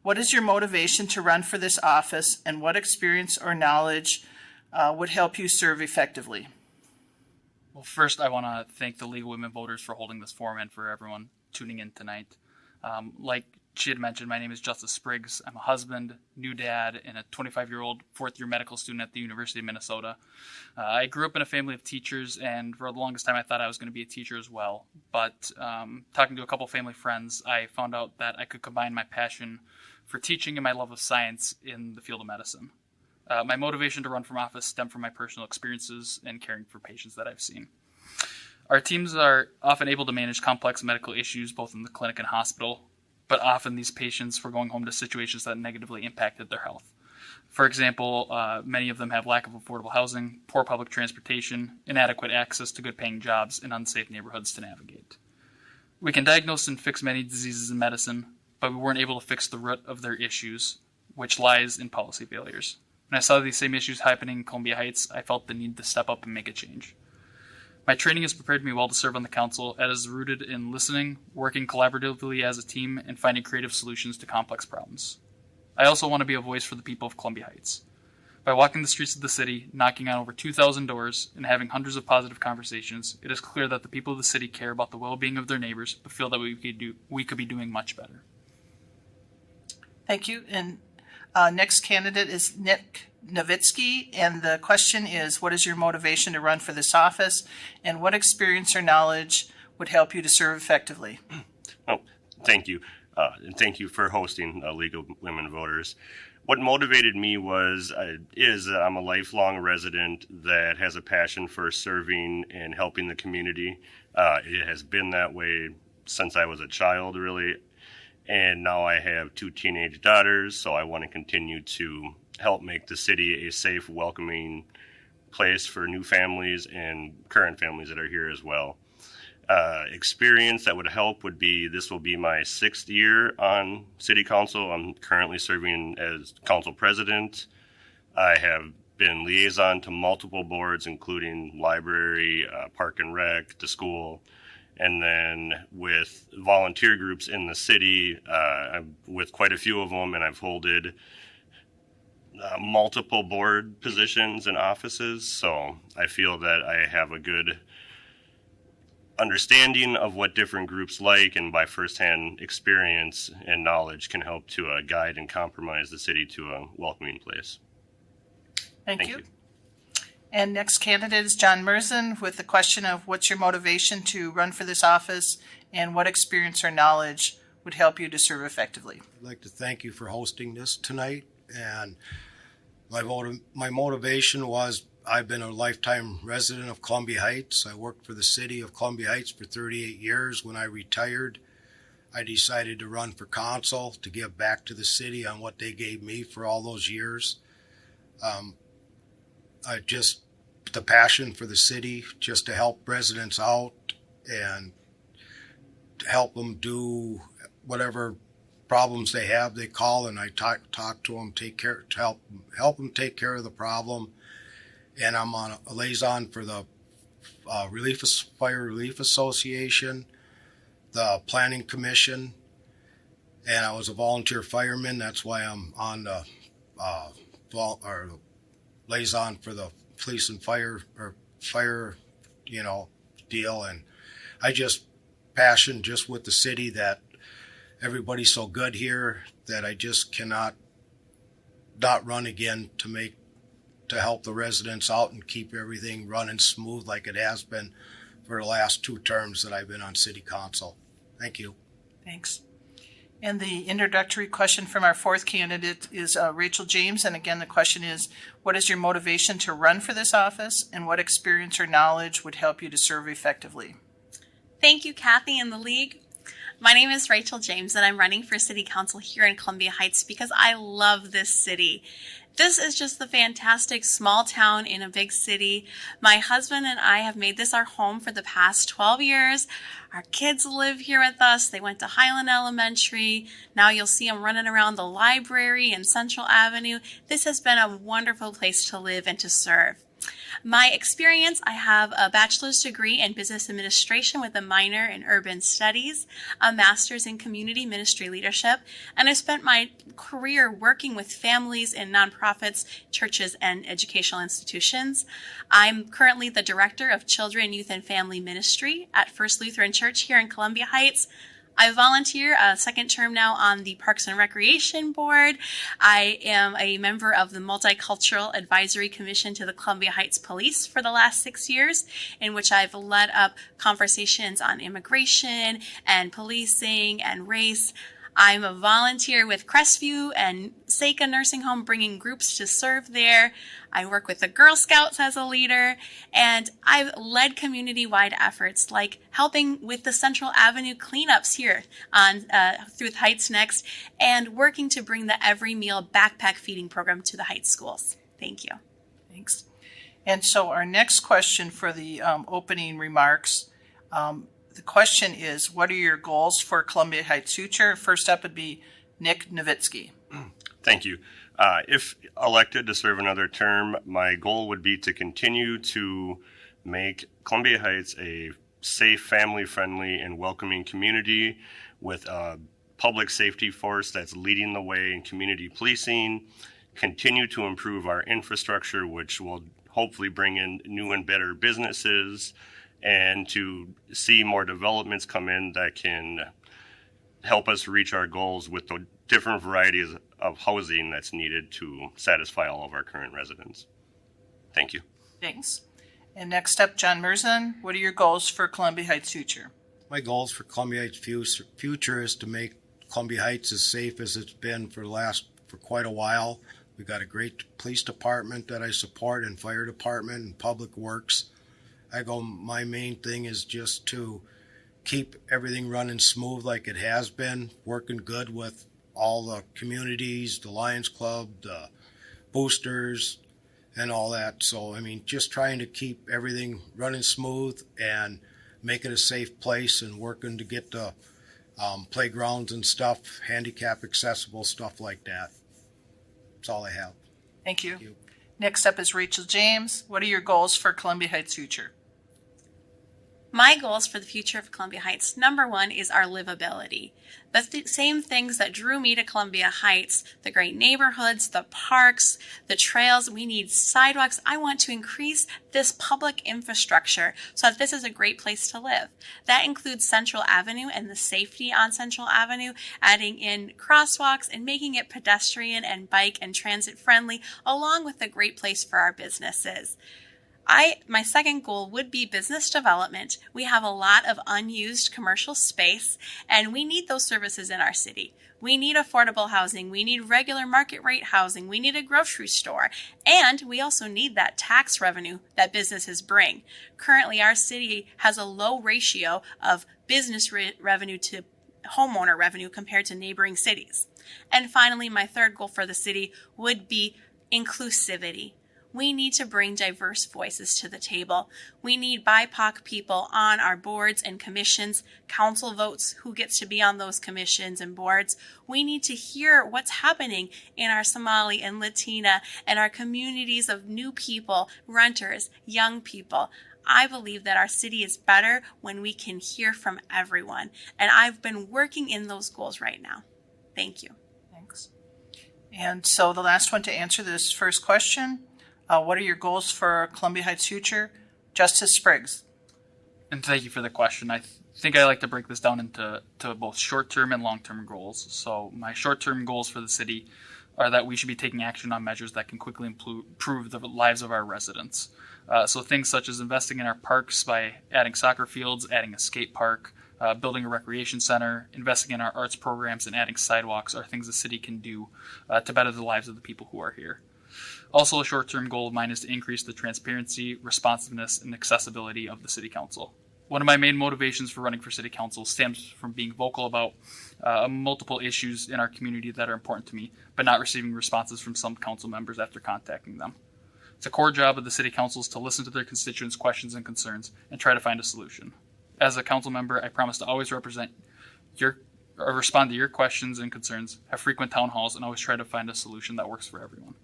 what is your motivation to run for this office, and what experience or knowledge would help you serve effectively? Well, first, I want to thank the League of Women Voters for holding this forum and for everyone tuning in tonight. Like she had mentioned, my name is Justice Spriggs. I'm a husband, new dad, and a 25-year-old fourth-year medical student at the University of Minnesota. I grew up in a family of teachers, and for the longest time I thought I was going to be a teacher as well. But talking to a couple family friends, I found out that I could combine my passion for teaching and my love of science in the field of medicine. My motivation to run for office stemmed from my personal experiences and caring for patients that I've seen. Our teams are often able to manage complex medical issues both in the clinic and hospital, but often these patients were going home to situations that negatively impacted their health. For example, many of them have lack of affordable housing, poor public transportation, inadequate access to good-paying jobs, and unsafe neighborhoods to navigate. We can diagnose and fix many diseases in medicine, but we weren't able to fix the root of their issues, which lies in policy failures. When I saw these same issues happening in Columbia Heights, I felt the need to step up and make a change. My training has prepared me well to serve on the council, as is rooted in listening, working collaboratively as a team, and finding creative solutions to complex problems. I also want to be a voice for the people of Columbia Heights. By walking the streets of the city, knocking on over 2,000 doors, and having hundreds of positive conversations, it is clear that the people of the city care about the well-being of their neighbors, but feel that we could be doing much better. Thank you. And next candidate is Nick Novinsky, and the question is, what is your motivation to run for this office, and what experience or knowledge would help you to serve effectively? Oh, thank you. And thank you for hosting League of Women Voters. What motivated me is I'm a lifelong resident that has a passion for serving and helping the community. It has been that way since I was a child, really. And now I have 2 teenage daughters, so I want to continue to help make the city a safe, welcoming place for new families and current families that are here as well. Experience that would help would be, this will be my 6th year on city council. I'm currently serving as council president. I have been liaison to multiple boards, including library, park and rec, the school. And then with volunteer groups in the city, I'm with quite a few of them, and I've holded multiple board positions and offices. So I feel that I have a good understanding of what different groups like, and by firsthand experience and knowledge can help to guide and compromise the city to a welcoming place. Thank you. And next candidate is John Merzin with the question of what's your motivation to run for this office, and what experience or knowledge would help you to serve effectively? I'd like to thank you for hosting this tonight. And my motivation was I've been a lifetime resident of Columbia Heights. I worked for the city of Columbia Heights for 38 years. When I retired, I decided to run for council to give back to the city on what they gave me for all those years. The passion for the city, just to help residents out and to help them do whatever problems they have. They call and I talk to them, help them take care of the problem. And I'm on a liaison for the Fire Relief Association, the Planning Commission, and I was a volunteer fireman. That's why I'm on the liaison for the police and fire deal. And I just passion just with the city that everybody's so good here that I just cannot not run again to help the residents out and keep everything running smooth like it has been for the last 2 terms that I've been on city council. Thank you. Thanks. And the introductory question from our 4th candidate is Rachel James. And again, the question is, what is your motivation to run for this office, and what experience or knowledge would help you to serve effectively? Thank you, Kathy and the League. My name is Rachel James, and I'm running for City Council here in Columbia Heights because I love this city. This is just the fantastic small town in a big city. My husband and I have made this our home for the past 12 years. Our kids live here with us. They went to Highland Elementary. Now you'll see them running around the library and Central Avenue. This has been a wonderful place to live and to serve. My experience, I have a bachelor's degree in business administration with a minor in urban studies, a master's in community ministry leadership, and I spent my career working with families in nonprofits, churches, and educational institutions. I'm currently the director of Children, Youth, and Family Ministry at First Lutheran Church here in Columbia Heights. I volunteer a 2nd term now on the Parks and Recreation Board. I am a member of the Multicultural Advisory Commission to the Columbia Heights Police for the last 6 years, in which I've led up conversations on immigration and policing and race. I'm a volunteer with Crestview and Seika Nursing Home, bringing groups to serve there. I work with the Girl Scouts as a leader, and I've led community-wide efforts like helping with the Central Avenue cleanups here on through the Heights Next, and working to bring the Every Meal backpack feeding program to the Heights schools. Thank you. Thanks. And so our next question for the opening remarks, the question is, what are your goals for Columbia Heights future? First up would be Nick Nowitzki. Thank you. If elected to serve another term, my goal would be to continue to make Columbia Heights a safe, family-friendly, and welcoming community with a public safety force that's leading the way in community policing, continue to improve our infrastructure, which will hopefully bring in new and better businesses, and to see more developments come in that can help us reach our goals with the different varieties of housing that's needed to satisfy all of our current residents. Thank you. Thanks. And next up, John Merzan, what are your goals for Columbia Heights future? My goals for Columbia Heights future is to make Columbia Heights as safe as it's been for quite a while. We've got a great police department that I support, and fire department and public works. My main thing is just to keep everything running smooth like it has been, working good with all the communities, the Lions Club, the boosters, and all that. So, just trying to keep everything running smooth and make it a safe place, and working to get the playgrounds and stuff, handicap accessible, stuff like that. That's all I have. Thank you. Next up is Rachel James. What are your goals for Columbia Heights future? My goals for the future of Columbia Heights, number 1 is our livability. The same things that drew me to Columbia Heights, the great neighborhoods, the parks, the trails, we need sidewalks. I want to increase this public infrastructure so that this is a great place to live. That includes Central Avenue and the safety on Central Avenue, adding in crosswalks and making it pedestrian and bike and transit friendly, along with a great place for our businesses. My second goal would be business development. We have a lot of unused commercial space, and we need those services in our city. We need affordable housing. We need regular market rate housing. We need a grocery store. And we also need that tax revenue that businesses bring. Currently, our city has a low ratio of business revenue to homeowner revenue compared to neighboring cities. And finally, my third goal for the city would be inclusivity. We need to bring diverse voices to the table. We need BIPOC people on our boards and commissions, council votes, who gets to be on those commissions and boards. We need to hear what's happening in our Somali and Latina and our communities of new people, renters, young people. I believe that our city is better when we can hear from everyone. And I've been working in those goals right now. Thank you. Thanks. And so the last one to answer this first question, what are your goals for Columbia Heights' future? Justice Spriggs. And thank you for the question. I think I like to break this down into both short-term and long-term goals. So my short-term goals for the city are that we should be taking action on measures that can quickly improve the lives of our residents. So things such as investing in our parks by adding soccer fields, adding a skate park, building a recreation center, investing in our arts programs, and adding sidewalks are things the city can do to better the lives of the people who are here. Also, a short-term goal of mine is to increase the transparency, responsiveness, and accessibility of the City Council. One of my main motivations for running for City Council stems from being vocal about multiple issues in our community that are important to me, but not receiving responses from some council members after contacting them. It's a core job of the City Council to listen to their constituents' questions and concerns and try to find a solution. As a council member, I promise to always respond to your questions and concerns, have frequent town halls, and always try to find a solution that works for everyone.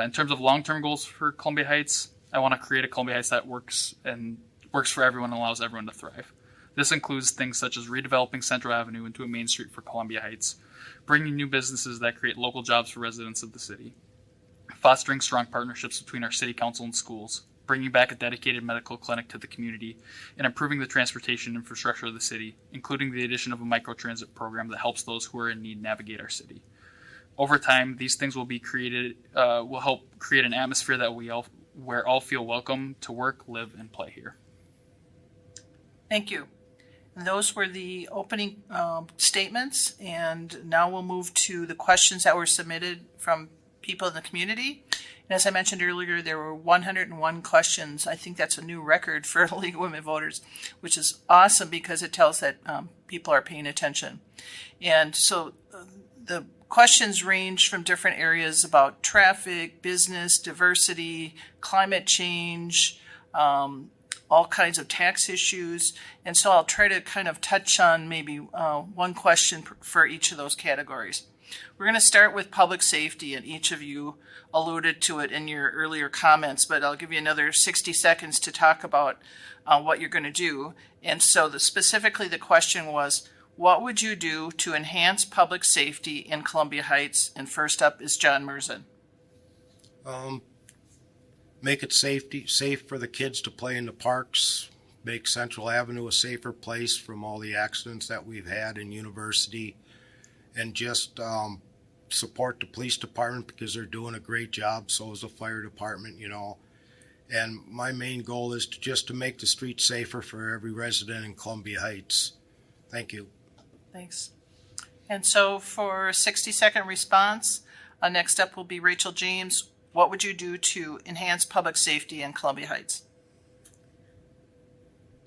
In terms of long-term goals for Columbia Heights, I want to create a Columbia Heights that works for everyone and allows everyone to thrive. This includes things such as redeveloping Central Avenue into a main street for Columbia Heights, bringing new businesses that create local jobs for residents of the city, fostering strong partnerships between our city council and schools, bringing back a dedicated medical clinic to the community, and improving the transportation infrastructure of the city, including the addition of a microtransit program that helps those who are in need navigate our city. Over time, these things will help create an atmosphere where all feel welcome to work, live, and play here. Thank you. And those were the opening statements, and now we'll move to the questions that were submitted from people in the community. And as I mentioned earlier, there were 101 questions. I think that's a new record for League of Women Voters, which is awesome because it tells that people are paying attention. And so the questions range from different areas about traffic, business, diversity, climate change, all kinds of tax issues. And so I'll try to kind of touch on maybe one question for each of those categories. We're going to start with public safety, and each of you alluded to it in your earlier comments, but I'll give you another 60 seconds to talk about what you're going to do. And so specifically the question was, what would you do to enhance public safety in Columbia Heights? And first up is John Merzin. Make it safe for the kids to play in the parks, make Central Avenue a safer place from all the accidents that we've had in University, and just support the police department because they're doing a great job, so is the fire department, And my main goal is to make the streets safer for every resident in Columbia Heights. Thank you. Thanks. And so for a 60-second response, next up will be Rachel James. What would you do to enhance public safety in Columbia Heights?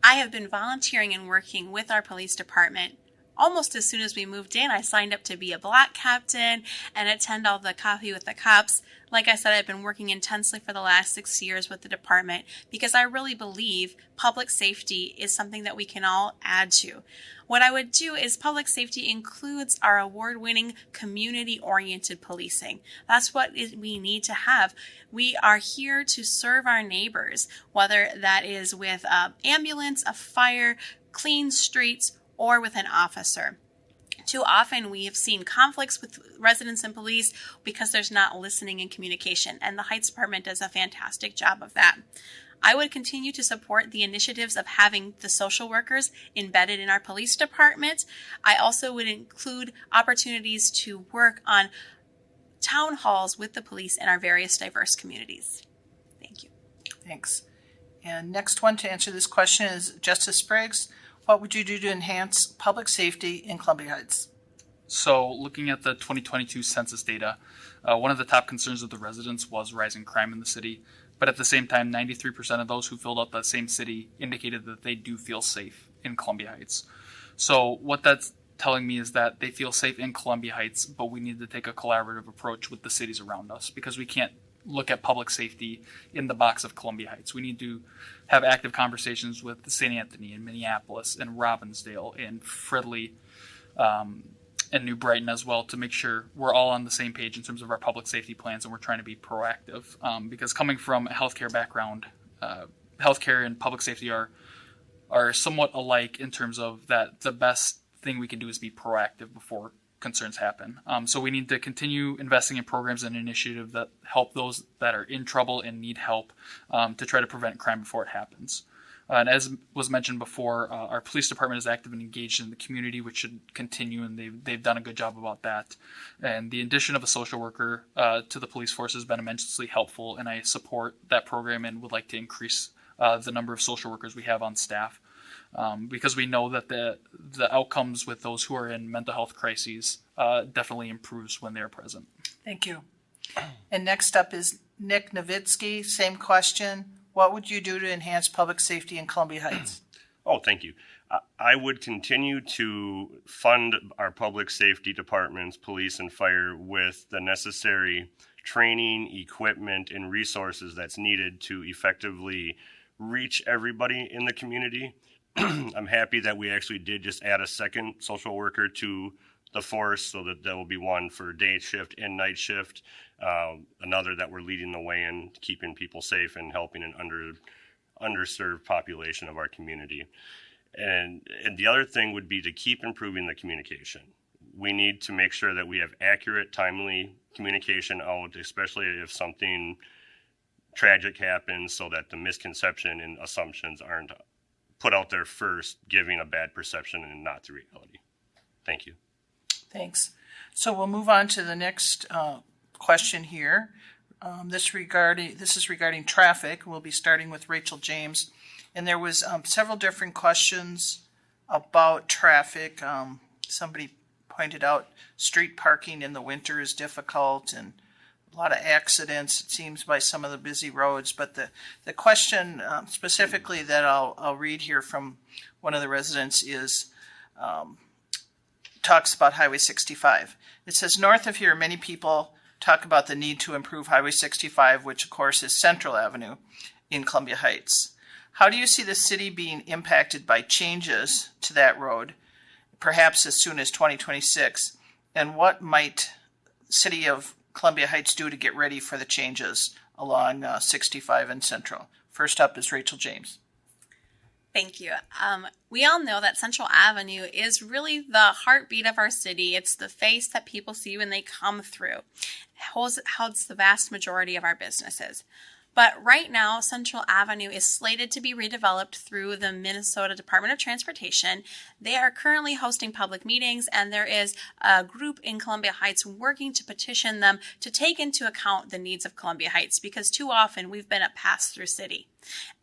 I have been volunteering and working with our police department. Almost as soon as we moved in, I signed up to be a block captain and attend all the coffee with the cops. Like I said, I've been working intensely for the last 6 years with the department because I really believe public safety is something that we can all add to. What I would do is public safety includes our award-winning community-oriented policing. That's what we need to have. We are here to serve our neighbors, whether that is with an ambulance, a fire, clean streets, or with an officer. Too often we have seen conflicts with residents and police because there's not listening and communication, and the Heights Department does a fantastic job of that. I would continue to support the initiatives of having the social workers embedded in our police department. I also would include opportunities to work on town halls with the police in our various diverse communities. Thank you. Thanks. And next one to answer this question is Justice Spriggs. What would you do to enhance public safety in Columbia Heights? So, looking at the 2022 census data, one of the top concerns of the residents was rising crime in the city. But at the same time, 93% of those who filled out that same city indicated that they do feel safe in Columbia Heights. So, what that's telling me is that they feel safe in Columbia Heights, but we need to take a collaborative approach with the cities around us because we can't look at public safety in the box of Columbia Heights. We need to have active conversations with St. Anthony and Minneapolis and Robbinsdale and Fridley, and New Brighton as well to make sure we're all on the same page in terms of our public safety plans and we're trying to be proactive. Because coming from a healthcare background, healthcare and public safety are somewhat alike in terms of that the best thing we can do is be proactive before concerns happen. So we need to continue investing in programs and initiatives that help those that are in trouble and need help to try to prevent crime before it happens. And as was mentioned before, our police department is active and engaged in the community, which should continue, and they've done a good job about that. And the addition of a social worker to the police force has been immensely helpful, and I support that program and would like to increase the number of social workers we have on staff because we know that the outcomes with those who are in mental health crises definitely improves when they're present. Thank you. And next up is Nick Nowitzki. Same question. What would you do to enhance public safety in Columbia Heights? Oh, thank you. I would continue to fund our public safety departments, police and fire, with the necessary training, equipment, and resources that's needed to effectively reach everybody in the community. I'm happy that we actually did just add a second social worker to the force, so that there will be one for day shift and night shift, another that we're leading the way in keeping people safe and helping an underserved population of our community. And the other thing would be to keep improving the communication. We need to make sure that we have accurate, timely communication out, especially if something tragic happens, so that the misconception and assumptions aren't put out there first, giving a bad perception and not the reality. Thank you. Thanks. So we'll move on to the next question here. This is regarding traffic. We'll be starting with Rachel James. And there was several different questions about traffic. Somebody pointed out street parking in the winter is difficult and a lot of accidents, it seems, by some of the busy roads. But the question specifically that I'll read here from one of the residents is talks about Highway 65. It says, north of here, many people talk about the need to improve Highway 65, which of course is Central Avenue in Columbia Heights. How do you see the city being impacted by changes to that road, perhaps as soon as 2026? And what might the city of Columbia Heights do to get ready for the changes along 65 and Central? First up is Rachel James. Thank you. We all know that Central Avenue is really the heartbeat of our city. It's the face that people see when they come through. It holds the vast majority of our businesses. But right now, Central Avenue is slated to be redeveloped through the Minnesota Department of Transportation. They are currently hosting public meetings, and there is a group in Columbia Heights working to petition them to take into account the needs of Columbia Heights, because too often we've been a pass-through city.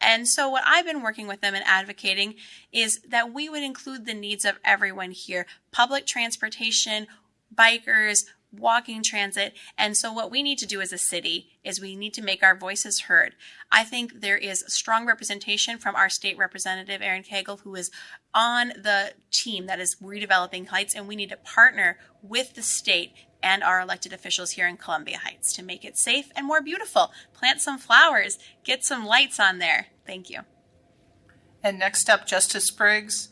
And so what I've been working with them and advocating is that we would include the needs of everyone here: public transportation, bikers, walking transit. And so what we need to do as a city is we need to make our voices heard. I think there is strong representation from our state representative, Aaron Cagle, who is on the team that is redeveloping Heights, and we need to partner with the state and our elected officials here in Columbia Heights to make it safe and more beautiful. Plant some flowers, get some lights on there. Thank you. And next up, Justice Spriggs,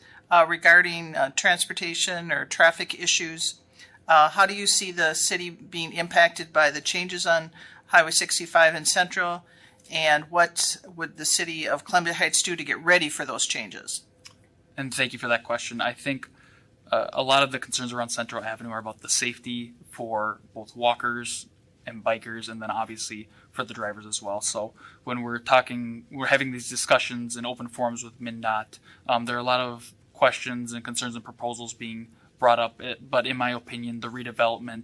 regarding transportation or traffic issues. How do you see the city being impacted by the changes on Highway 65 and Central? And what would the city of Columbia Heights do to get ready for those changes? And thank you for that question. I think a lot of the concerns around Central Avenue are about the safety for both walkers and bikers, and then obviously for the drivers as well. So when we're having these discussions in open forums with MnDOT, there are a lot of questions and concerns and proposals being brought up, but in my opinion, the redevelopment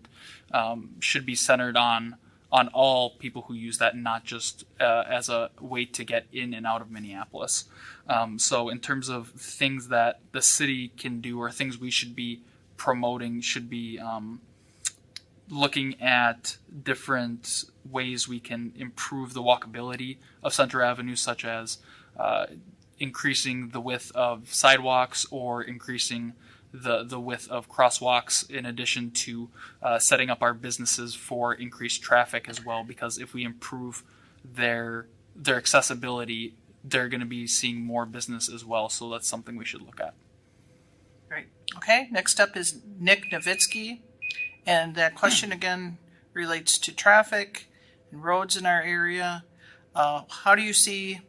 should be centered on on all people who use that, not just as a way to get in and out of Minneapolis. So in terms of things that the city can do or things we should be promoting, should be looking at different ways we can improve the walkability of Central Avenue, such as increasing the width of sidewalks or increasing the width of crosswalks, in addition to setting up our businesses for increased traffic as well. Because if we improve their accessibility, they're going to be seeing more business as well. So that's something we should look at. Great. Okay, next up is Nick Novitsky. And that question again relates to traffic and roads in our area. How do you see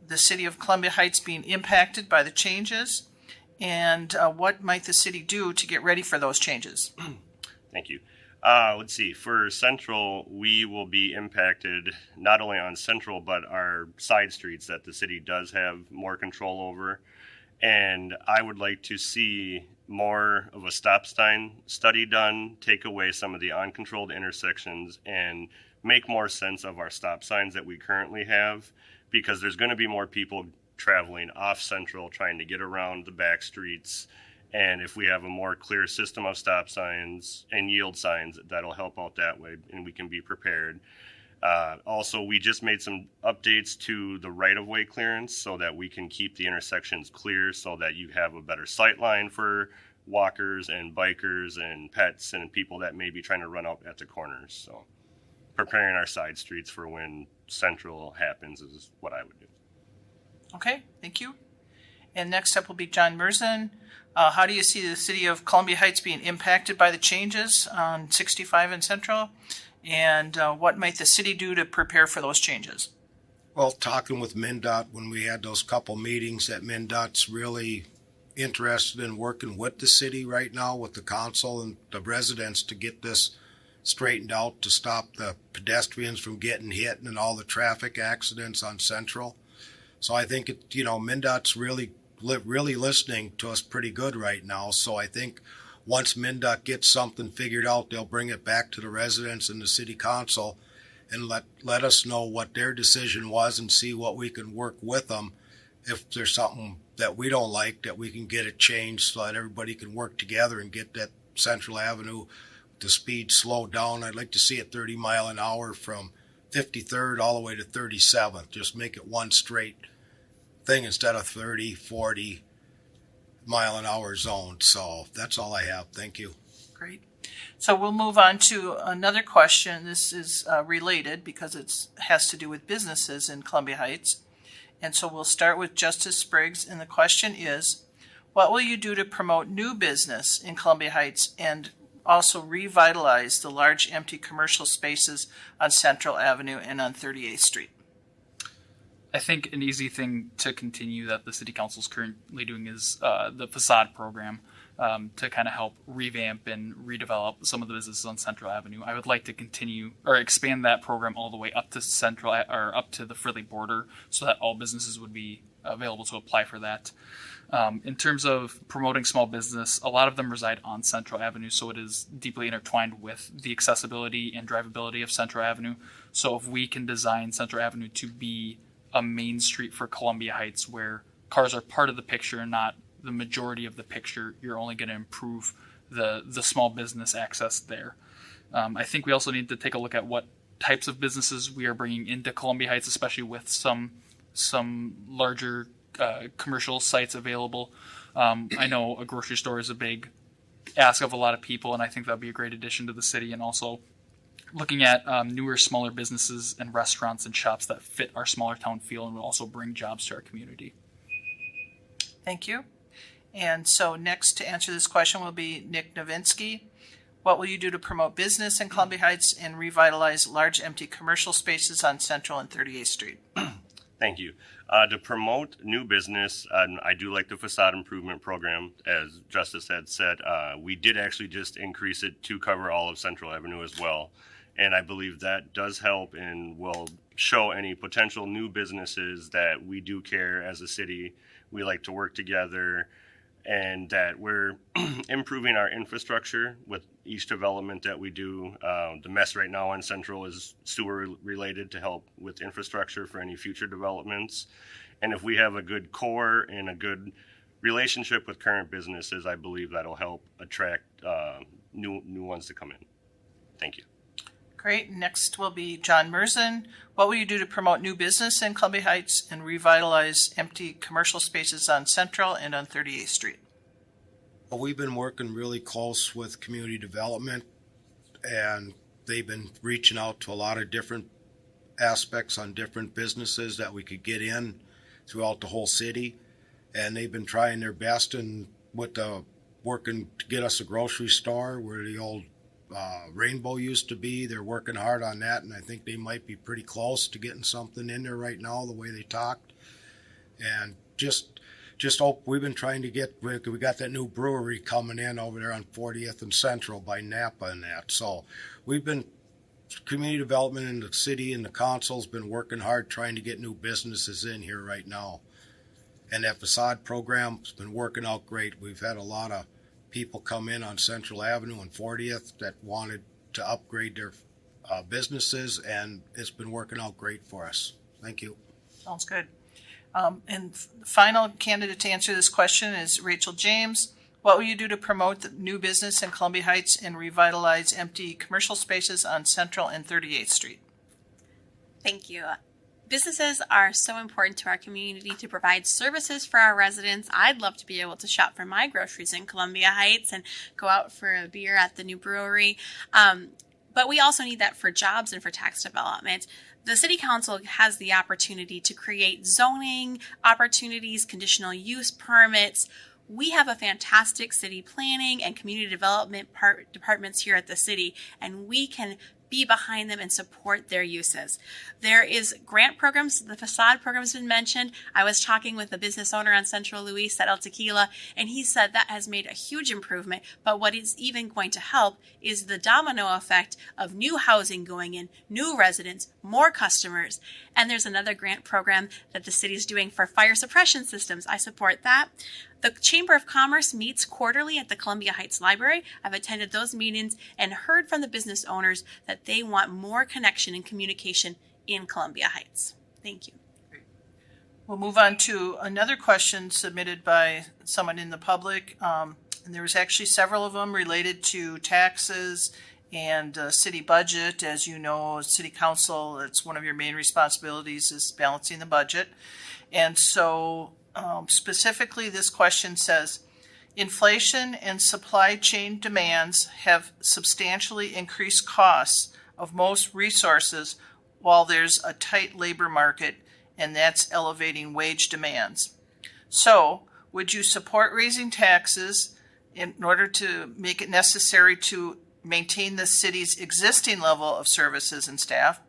the city of Columbia Heights being impacted by the changes? And what might the city do to get ready for those changes? Thank you. Let's see. For Central, we will be impacted not only on Central, but our side streets that the city does have more control over. And I would like to see more of a stop sign study done, take away some of the uncontrolled intersections, and make more sense of our stop signs that we currently have, because there's going to be more people traveling off Central trying to get around the back streets. And if we have a more clear system of stop signs and yield signs, that'll help out that way, and we can be prepared. Also, we just made some updates to the right-of-way clearance so that we can keep the intersections clear, so that you have a better sight line for walkers and bikers and pets and people that may be trying to run out at the corners. So preparing our side streets for when Central happens is what I would do. Okay, thank you. And next up will be John Merzan. How do you see the city of Columbia Heights being impacted by the changes on 65 and Central? And what might the city do to prepare for those changes? Well, talking with MnDOT when we had those couple meetings, that MnDOT's really interested in working with the city right now, with the council and the residents, to get this straightened out, to stop the pedestrians from getting hit and all the traffic accidents on Central. So I think MnDOT's really listening to us pretty good right now. So I think once MnDOT gets something figured out, they'll bring it back to the residents and the city council and let us know what their decision was, and see what we can work with them. If there's something that we don't like, that we can get it changed so that everybody can work together and get that Central Avenue, the speed slowed down. I'd like to see it 30 mile an hour from 53rd all the way to 37th. Just make it one straight thing instead of 30, 40 mile an hour zone. So that's all I have. Thank you. Great. So we'll move on to another question. This is related because it has to do with businesses in Columbia Heights. And so we'll start with Justice Spriggs. And the question is, what will you do to promote new business in Columbia Heights and also revitalize the large empty commercial spaces on Central Avenue and on 38th Street? I think an easy thing to continue that the City Council is currently doing is the facade program to kind of help revamp and redevelop some of the businesses on Central Avenue. I would like to continue or expand that program all the way up to Central or up to the Fridley border, so that all businesses would be available to apply for that. In terms of promoting small business, a lot of them reside on Central Avenue, so it is deeply intertwined with the accessibility and drivability of Central Avenue. So if we can design Central Avenue to be a main street for Columbia Heights, where cars are part of the picture and not the majority of the picture, you're only going to improve the small business access there. I think we also need to take a look at what types of businesses we are bringing into Columbia Heights, especially with some larger commercial sites available. I know a grocery store is a big ask of a lot of people, and I think that would be a great addition to the city. And also looking at newer, smaller businesses and restaurants and shops that fit our smaller town feel and will also bring jobs to our community. Thank you. And so next to answer this question will be Nick Novinsky. What will you do to promote business in Columbia Heights and revitalize large empty commercial spaces on Central and 38th Street? Thank you. To promote new business, I do like the facade improvement program. As Justice had said, we did actually just increase it to cover all of Central Avenue as well. And I believe that does help and will show any potential new businesses that we do care as a city. We like to work together, and that we're improving our infrastructure with each development that we do. The mess right now on Central is sewer related to help with infrastructure for any future developments. And if we have a good core and a good relationship with current businesses, I believe that'll help attract new ones to come in. Thank you. Great. Next will be John Merzen. What will you do to promote new business in Columbia Heights and revitalize empty commercial spaces on Central and on 38th Street? Well, we've been working really close with community development, and they've been reaching out to a lot of different aspects on different businesses that we could get in throughout the whole city. And they've been trying their best and with the working to get us a grocery store where the old Rainbow used to be. They're working hard on that, and I think they might be pretty close to getting something in there right now, the way they talked. And just hope we've been trying to get. We got that new brewery coming in over there on 40th and Central by Napa and that. So we've been community development in the city and the council's been working hard trying to get new businesses in here right now. And that facade program's been working out great. We've had a lot of people come in on Central Avenue and 40th that wanted to upgrade their businesses, and it's been working out great for us. Thank you. Sounds good. And the final candidate to answer this question is Rachel James. What will you do to promote the new business in Columbia Heights and revitalize empty commercial spaces on Central and 38th Street? Thank you. Businesses are so important to our community to provide services for our residents. I'd love to be able to shop for my groceries in Columbia Heights and go out for a beer at the new brewery. But we also need that for jobs and for tax development. The City Council has the opportunity to create zoning opportunities, conditional use permits. We have a fantastic city planning and community development departments here at the city, and we can be behind them and support their uses. There is grant programs. The facade program has been mentioned. I was talking with a business owner on Central Luis at El Tequila, and he said that has made a huge improvement. But what is even going to help is the domino effect of new housing going in, new residents, more customers. And there's another grant program that the city is doing for fire suppression systems. I support that. The Chamber of Commerce meets quarterly at the Columbia Heights Library. I've attended those meetings and heard from the business owners that they want more connection and communication in Columbia Heights. Thank you. We'll move on to another question submitted by someone in the public. And there was actually several of them related to taxes and city budget. As you know, City Council, it's one of your main responsibilities is balancing the budget. And so specifically, this question says, inflation and supply chain demands have substantially increased costs of most resources while there's a tight labor market, and that's elevating wage demands. So, would you support raising taxes in order to make it necessary to maintain the city's existing level of services and staff?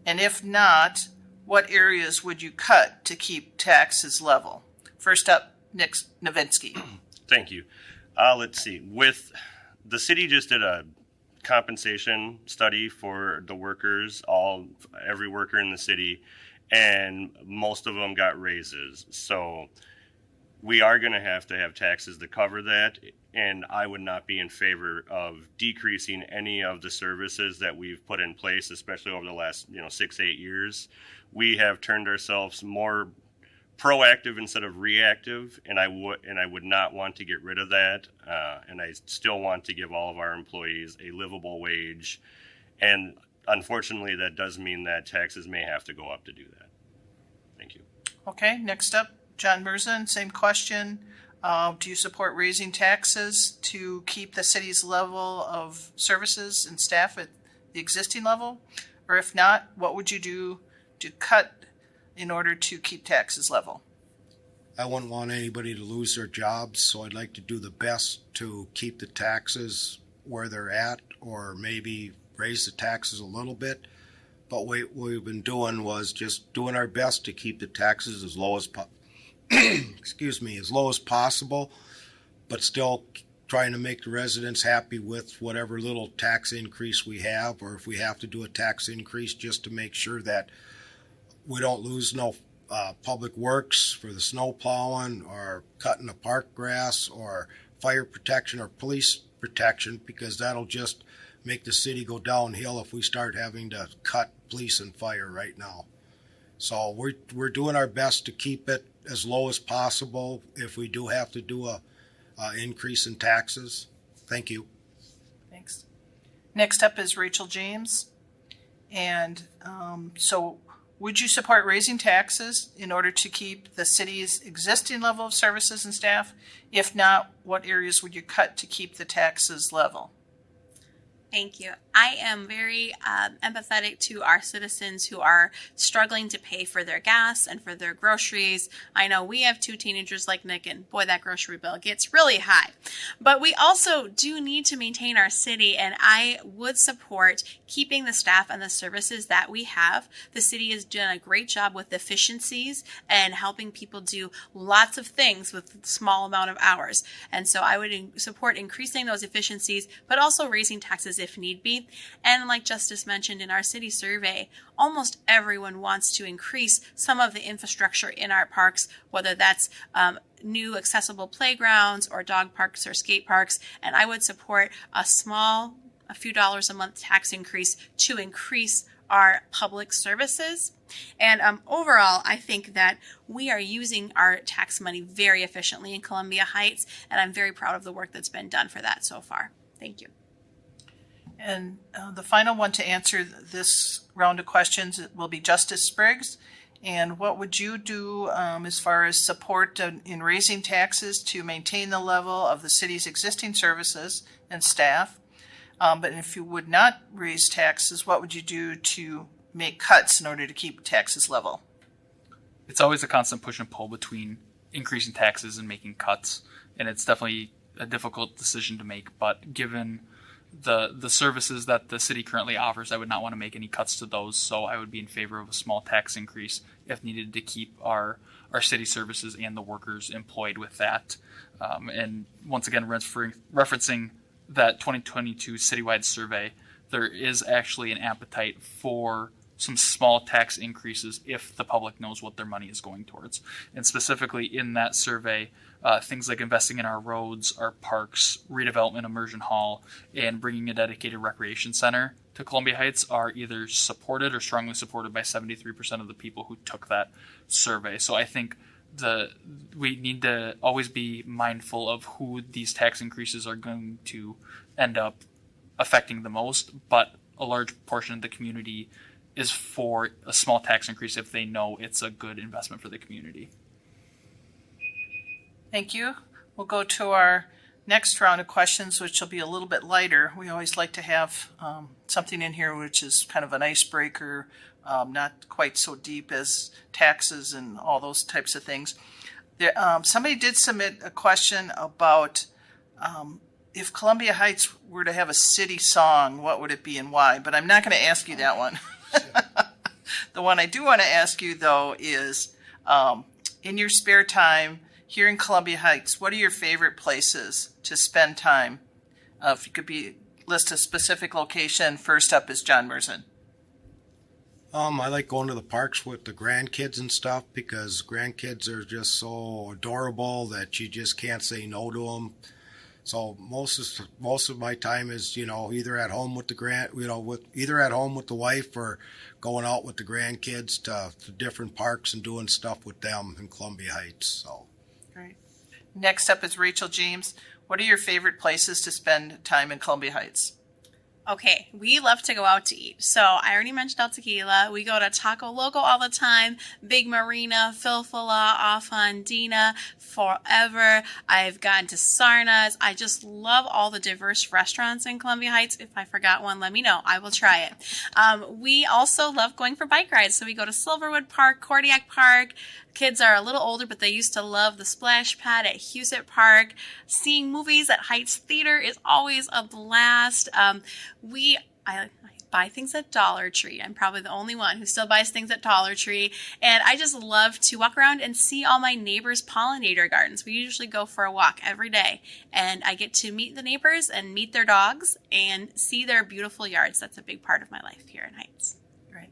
And if not, what areas would you cut to keep taxes level? First up, Nick Novinsky. Thank you. Let's see. With the city just did a compensation study for the workers, every worker in the city, and most of them got raises. So we are going to have taxes to cover that, and I would not be in favor of decreasing any of the services that we've put in place, especially over the last 6-8 years. We have turned ourselves more proactive instead of reactive, and I would not want to get rid of that. And I still want to give all of our employees a livable wage. And unfortunately, that does mean that taxes may have to go up to do that. Thank you. Okay, next up, John Merzen, same question. Do you support raising taxes to keep the city's level of services and staff at the existing level? Or if not, what would you do to cut in order to keep taxes level? I wouldn't want anybody to lose their jobs, so I'd like to do the best to keep the taxes where they're at, or maybe raise the taxes a little bit. But what we've been doing was just doing our best to keep the taxes as low as as low as possible, but still trying to make the residents happy with whatever little tax increase we have, or if we have to do a tax increase just to make sure that we don't lose no public works for the snow plowing or cutting the park grass or fire protection or police protection, because that'll just make the city go downhill if we start having to cut police and fire right now. So we're doing our best to keep it as low as possible if we do have to do a increase in taxes. Thank you. Thanks. Next up is Rachel James. And so would you support raising taxes in order to keep the city's existing level of services and staff? If not, what areas would you cut to keep the taxes level? Thank you. I am very empathetic to our citizens who are struggling to pay for their gas and for their groceries. I know we have 2 teenagers like Nick, and boy, that grocery bill gets really high. But we also do need to maintain our city, and I would support keeping the staff and the services that we have. The city has done a great job with efficiencies and helping people do lots of things with a small amount of hours. And so I would support increasing those efficiencies, but also raising taxes if need be. And like Justice mentioned in our city survey, almost everyone wants to increase some of the infrastructure in our parks, whether that's new accessible playgrounds or dog parks or skate parks. And I would support a few dollars a month tax increase to increase our public services. And overall, I think that we are using our tax money very efficiently in Columbia Heights, and I'm very proud of the work that's been done for that so far. Thank you. And the final one to answer this round of questions will be Justice Spriggs. And what would you do as far as support in raising taxes to maintain the level of the city's existing services and staff? But if you would not raise taxes, what would you do to make cuts in order to keep taxes level? It's always a constant push and pull between increasing taxes and making cuts. And it's definitely a difficult decision to make. But given the services that the city currently offers, I would not want to make any cuts to those. So I would be in favor of a small tax increase if needed to keep our city services and the workers employed with that. And once again, referencing that 2022 citywide survey, there is actually an appetite for some small tax increases if the public knows what their money is going towards. And specifically in that survey, things like investing in our roads, our parks, redevelopment immersion hall, and bringing a dedicated recreation center to Columbia Heights are either supported or strongly supported by 73% of the people who took that survey. So I think we need to always be mindful of who these tax increases are going to end up affecting the most, but a large portion of the community is for a small tax increase if they know it's a good investment for the community. Thank you. We'll go to our next round of questions, which will be a little bit lighter. We always like to have something in here which is kind of an icebreaker, not quite so deep as taxes and all those types of things. Somebody did submit a question about if Columbia Heights were to have a city song, what would it be and why? But I'm not going to ask you that one. The one I do want to ask you, though, is in your spare time here in Columbia Heights, what are your favorite places to spend time? If you could list a specific location, first up is John Merson. I like going to the parks with the grandkids and stuff, because grandkids are just so adorable that you just can't say no to them. So most of my time is, either at home with either at home with the wife or going out with the grandkids to different parks and doing stuff with them in Columbia Heights. So. Great. Next up is Rachel James. What are your favorite places to spend time in Columbia Heights? Okay, we love to go out to eat. So I already mentioned El Tequila. We go to Taco Loco all the time. Big Marina, Filfala, Off on Dina, Forever. I've gone to Sarna's. I just love all the diverse restaurants in Columbia Heights. If I forgot one, let me know. I will try it. We also love going for bike rides. So we go to Silverwood Park, Cordiac Park. Kids are a little older, but they used to love the splash pad at Husett Park. Seeing movies at Heights Theater is always a blast. I buy things at Dollar Tree. I'm probably the only one who still buys things at Dollar Tree. And I just love to walk around and see all my neighbors' pollinator gardens. We usually go for a walk every day. And I get to meet the neighbors and meet their dogs and see their beautiful yards. That's a big part of my life here in Heights. Right.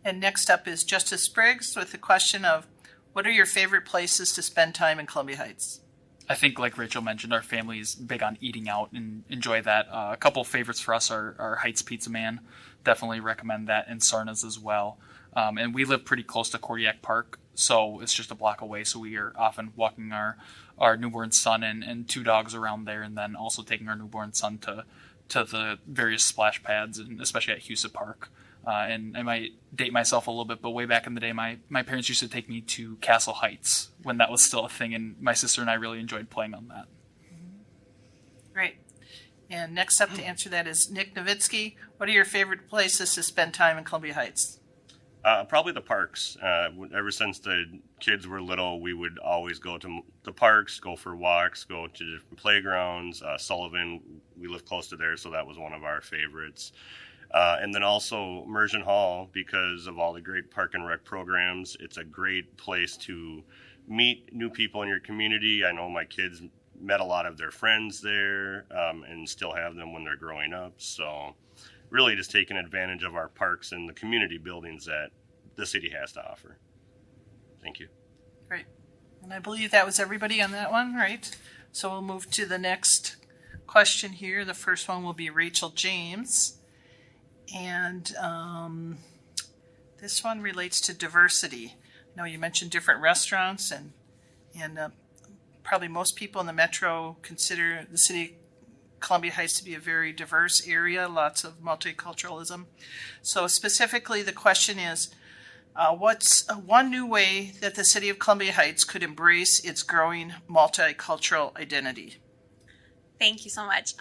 And next up is Justice Spriggs with the question of, what are your favorite places to spend time in Columbia Heights? I think, like Rachel mentioned, our family is big on eating out and enjoy that. A couple favorites for us are Heights Pizza Man. Definitely recommend that, and Sarna's as well. And we live pretty close to Kodiak Park, so it's just a block away. So we are often walking our newborn son and two dogs around there, and then also taking our newborn son to the various splash pads, and especially at Husa Park. And I might date myself a little bit, but way back in the day, my parents used to take me to Castle Heights when that was still a thing, and my sister and I really enjoyed playing on that. Great. And next up to answer that is Nick Nowitzki. What are your favorite places to spend time in Columbia Heights? Probably the parks. Ever since the kids were little, we would always go to the parks, go for walks, go to different playgrounds. Sullivan, we live close to there, so that was one of our favorites. And then also Immersion Hall, because of all the great park and rec programs. It's a great place to meet new people in your community. I know my kids met a lot of their friends there, and still have them when they're growing up. So really just taking advantage of our parks and the community buildings that the city has to offer. Thank you. Great. And I believe that was everybody on that one, right? So we'll move to the next question here. The first one will be Rachel James. And this one relates to diversity. I know you mentioned different restaurants, and probably most people in the metro consider the city of Columbia Heights to be a very diverse area, lots of multiculturalism. So specifically, the question is, what's one new way that the city of Columbia Heights could embrace its growing multicultural identity? Thank you so much.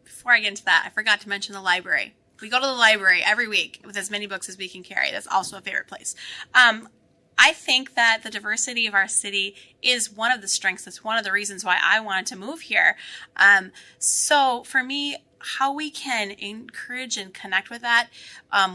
Before I get into that, I forgot to mention the library. We go to the library every week with as many books as we can carry. That's also a favorite place. I think that the diversity of our city is one of the strengths. That's one of the reasons why I wanted to move here. So for me, how we can encourage and connect with that,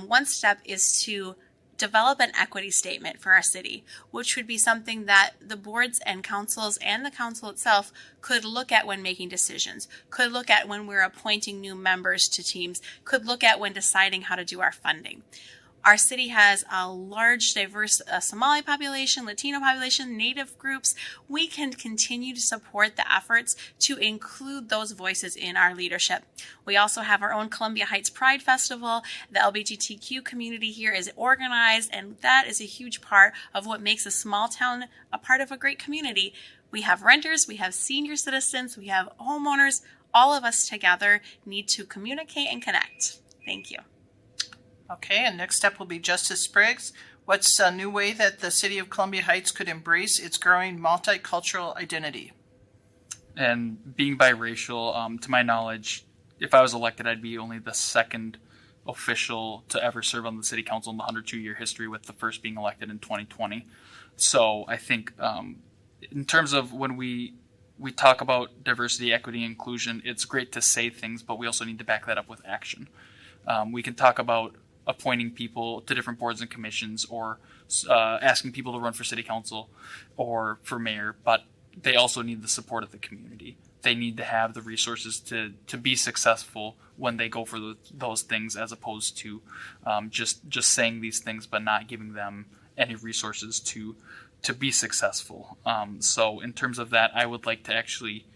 one step is to develop an equity statement for our city, which would be something that the boards and councils and the council itself could look at when making decisions, could look at when we're appointing new members to teams, could look at when deciding how to do our funding. Our city has a large, diverse Somali population, Latino population, Native groups. We can continue to support the efforts to include those voices in our leadership. We also have our own Columbia Heights Pride Festival. The LGBTQ community here is organized, and that is a huge part of what makes a small town a part of a great community. We have renters, we have senior citizens, we have homeowners. All of us together need to communicate and connect. Thank you. Okay, and next up will be Justice Spriggs. What's a new way that the city of Columbia Heights could embrace its growing multicultural identity? And being biracial, to my knowledge, if I was elected, I'd be only the second official to ever serve on the city council in the 102-year history, with the first being elected in 2020. So I think in terms of when we talk about diversity, equity, and inclusion, it's great to say things, but we also need to back that up with action. We can talk about appointing people to different boards and commissions, or asking people to run for city council or for mayor, but they also need the support of the community. They need to have the resources to be successful when they go for those things, as opposed to just saying these things but not giving them any resources to be successful. So in terms of that, I would like to actually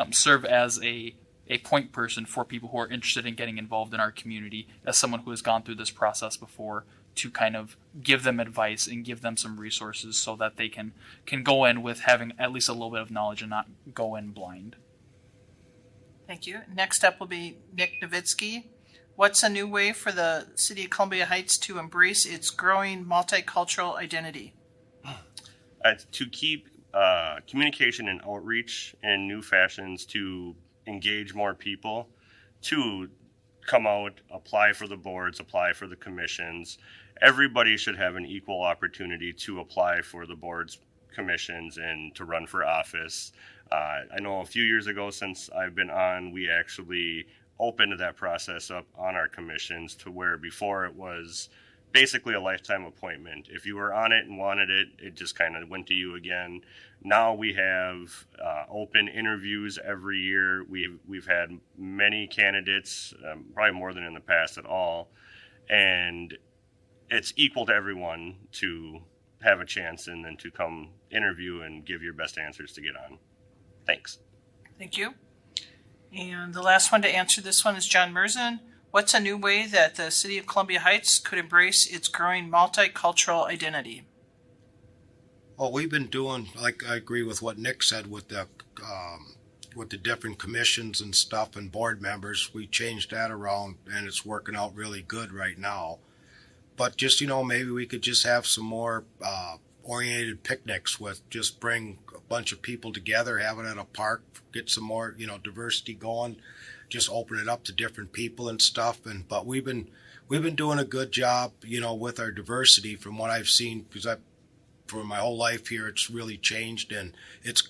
serve as a point person for people who are interested in getting involved in our community, as someone who has gone through this process before, to kind of give them advice and give them some resources so that they can go in with having at least a little bit of knowledge and not go in blind. Thank you. Next up will be Nick Nowitzki. What's a new way for the city of Columbia Heights to embrace its growing multicultural identity? To keep communication and outreach in new fashions, to engage more people, to come out, apply for the boards, apply for the commissions. Everybody should have an equal opportunity to apply for the boards, commissions, and to run for office. I know a few years ago, since I've been on, we actually opened that process up on our commissions, to where before it was basically a lifetime appointment. If you were on it and wanted it, it just kind of went to you again. Now we have open interviews every year. We've had many candidates, probably more than in the past at all, and it's equal to everyone to have a chance and then to come interview and give your best answers to get on. Thanks. Thank you. And the last one to answer this one is John Merzin. What's a new way that the city of Columbia Heights could embrace its growing multicultural identity? Well, we've been doing, like I agree with what Nick said with the different commissions and stuff and board members. We changed that around and it's working out really good right now. But just, maybe we could just have some more oriented picnics with just bring a bunch of people together, have it at a park, get some more, diversity going, just open it up to different people and stuff. But we've been doing a good job, with our diversity from what I've seen, because for my whole life here, it's really changed and it's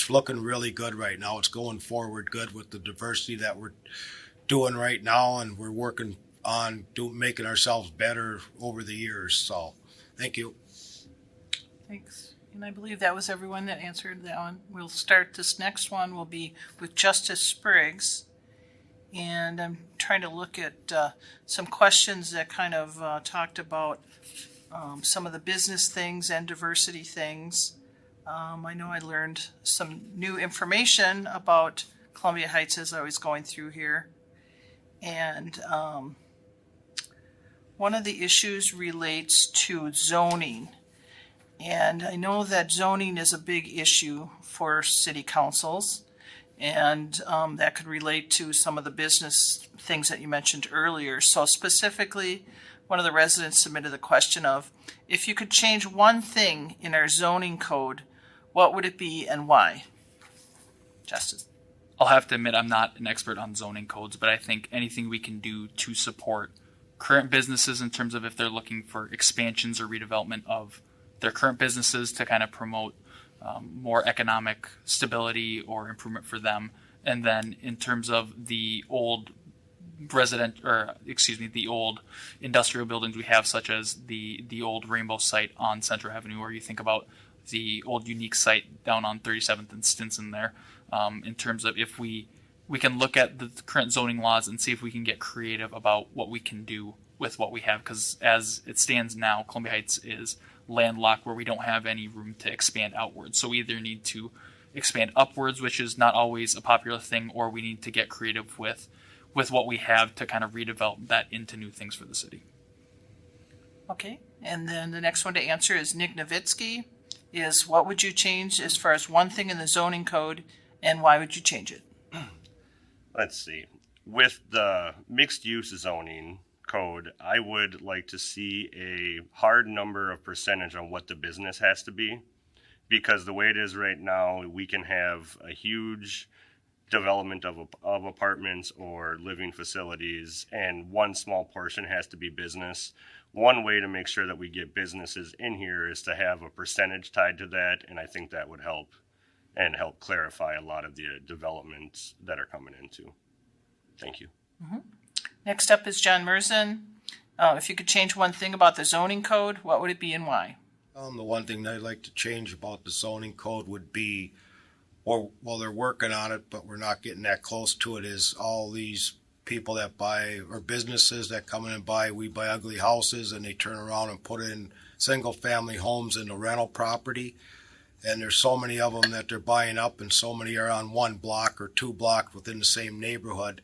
looking really good right now. It's going forward good with the diversity that we're doing right now, and we're working on making ourselves better over the years. So, thank you. Thanks. And I believe that was everyone that answered that one. We'll start this next one will be with Justice Spriggs. And I'm trying to look at some questions that kind of talked about some of the business things and diversity things. I know I learned some new information about Columbia Heights as I was going through here. And one of the issues relates to zoning. And I know that zoning is a big issue for city councils. And that could relate to some of the business things that you mentioned earlier. So specifically, one of the residents submitted the question of, if you could change one thing in our zoning code, what would it be and why? Justice. I'll have to admit I'm not an expert on zoning codes, but I think anything we can do to support current businesses in terms of if they're looking for expansions or redevelopment of their current businesses to kind of promote more economic stability or improvement for them. And then in terms of the old the old industrial buildings we have, such as the old Rainbow site on Central Avenue, or you think about the old Unique site down on 37th and Stinson there, in terms of if we can look at the current zoning laws and see if we can get creative about what we can do with what we have, because as it stands now, Columbia Heights is landlocked where we don't have any room to expand outwards. So we either need to expand upwards, which is not always a popular thing, or we need to get creative with what we have to kind of redevelop that into new things for the city. Okay, and then the next one to answer is Nick Nowitzki, is what would you change as far as one thing in the zoning code, and why would you change it? Let's see. With the mixed use zoning code, I would like to see a hard number of percentage on what the business has to be, because the way it is right now, we can have a huge development of apartments or living facilities, and one small portion has to be business. One way to make sure that we get businesses in here is to have a percentage tied to that, and I think that would help clarify a lot of the developments that are coming into. Thank you. Mm-hmm. Next up is John Merzin. If you could change one thing about the zoning code, what would it be and why? The one thing that I'd like to change about the zoning code would be, well, they're working on it, but we're not getting that close to it, is all these people that buy, or businesses that come in and buy, we buy ugly houses, and they turn around and put in single family homes into rental property. And there's so many of them that they're buying up, and so many are on one block or two blocks within the same neighborhood.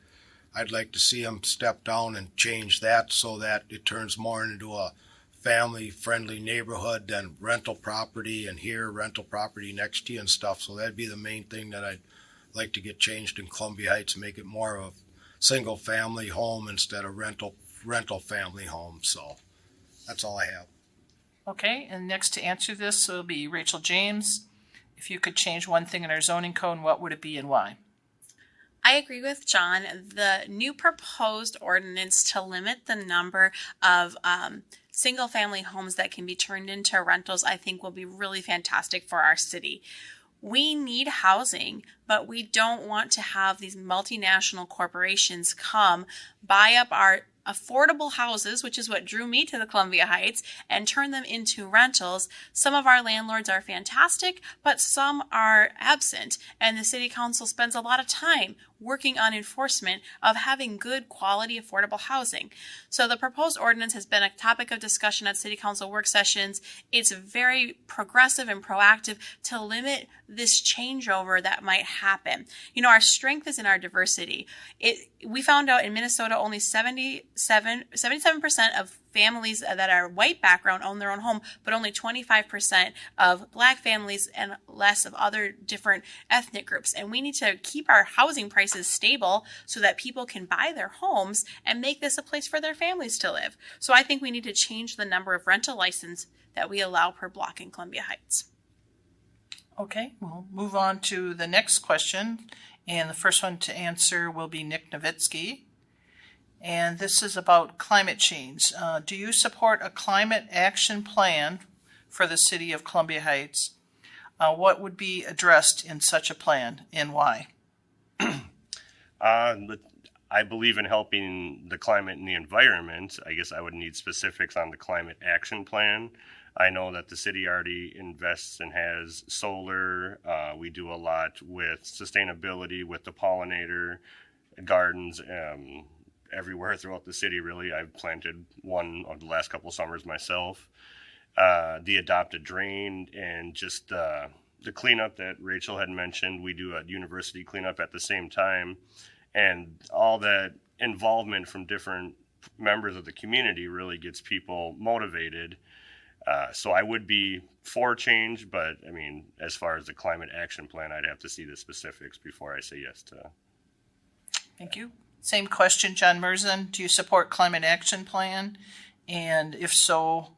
I'd like to see them step down and change that so that it turns more into a family-friendly neighborhood than rental property, and here rental property next to you and stuff. So that'd be the main thing that I'd like to get changed in Columbia Heights, make it more of a single-family home instead of rental family home. So that's all I have. Okay, and next to answer this will be Rachel James. If you could change one thing in our zoning code, what would it be and why? I agree with John. The new proposed ordinance to limit the number of single-family homes that can be turned into rentals, I think will be really fantastic for our city. We need housing, but we don't want to have these multinational corporations come buy up our affordable houses, which is what drew me to the Columbia Heights, and turn them into rentals. Some of our landlords are fantastic, but some are absent, and the city council spends a lot of time working on enforcement of having good quality affordable housing. So the proposed ordinance has been a topic of discussion at City Council work sessions. It's very progressive and proactive to limit this changeover that might happen. You know, our strength is in our diversity. We found out in Minnesota only 77% of families that are white background own their own home, but only 25% of black families and less of other different ethnic groups. And we need to keep our housing prices stable so that people can buy their homes and make this a place for their families to live. So I think we need to change the number of rental licenses that we allow per block in Columbia Heights. Okay, we'll move on to the next question. And the first one to answer will be Nick Nowitzki. And this is about climate change. Do you support a climate action plan for the city of Columbia Heights? What would be addressed in such a plan and why? I believe in helping the climate and the environment. I guess I would need specifics on the climate action plan. I know that the city already invests and has solar. We do a lot with sustainability, with the pollinator gardens everywhere throughout the city, really. I've planted one of the last couple of summers myself. The adopted drain and just the cleanup that Rachel had mentioned. We do a university cleanup at the same time. And all that involvement from different members of the community really gets people motivated. So I would be for change, but I mean, as far as the climate action plan, I'd have to see the specifics before I say yes to. Thank you. Same question, John Merzan. Do you support climate action plan? And if so,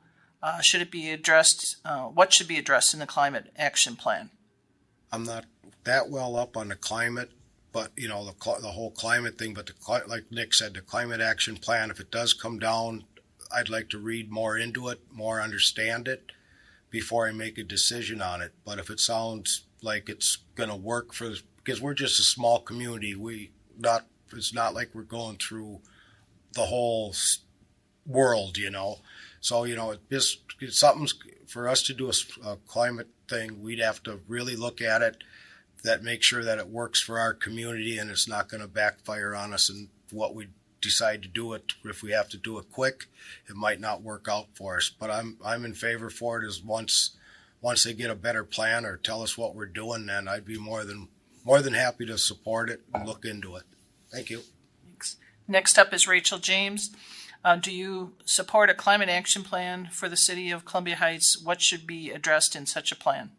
should it be addressed? What should be addressed in the climate action plan? I'm not that well up on the climate, but you know, the whole climate thing. But like Nick said, the climate action plan, if it does come down, I'd like to read more into it, more understand it before I make a decision on it. But if it sounds like it's going to work because we're just a small community, it's not like we're going through the whole world, you know. So, you know, it's something for us to do a climate thing. We'd have to really look at it, make sure that it works for our community and it's not going to backfire on us and what we decide to do it. If we have to do it quick, it might not work out for us. But I'm in favor for it. Is once they get a better plan or tell us what we're doing, then I'd be more than happy to support it and look into it. Thank you. Thanks. Next up is Rachel James. Do you support a climate action plan for the city of Columbia Heights? What should be addressed in such a plan?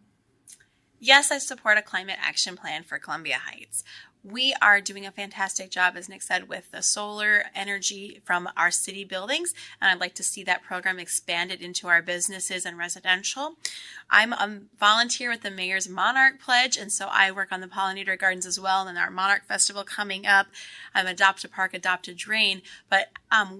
Yes, I support a climate action plan for Columbia Heights. We are doing a fantastic job, as Nick said, with the solar energy from our city buildings, and I'd like to see that program expanded into our businesses and residential. I'm a volunteer with the Mayor's Monarch Pledge, and so I work on the pollinator gardens as well, and our Monarch Festival coming up. I'm Adopt a Park, Adopt a Drain, but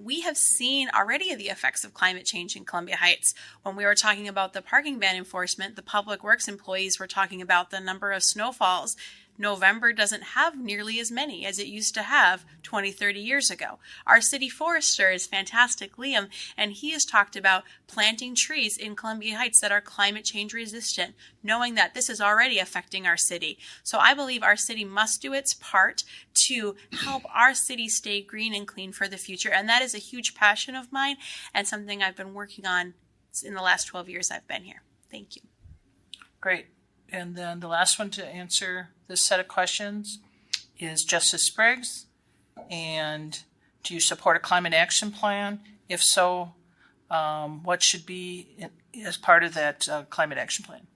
we have seen already the effects of climate change in Columbia Heights. When we were talking about the parking ban enforcement, the public works employees were talking about the number of snowfalls. November doesn't have nearly as many as it used to have 20, 30 years ago. Our city forester is fantastic, Liam, and he has talked about planting trees in Columbia Heights that are climate change resistant, knowing that this is already affecting our city. So I believe our city must do its part to help our city stay green and clean for the future. And that is a huge passion of mine and something I've been working on in the last 12 years I've been here. Thank you. Great. And then the last one to answer this set of questions is Justice Spriggs. And do you support a climate action plan? If so, what should be as part of that climate action plan?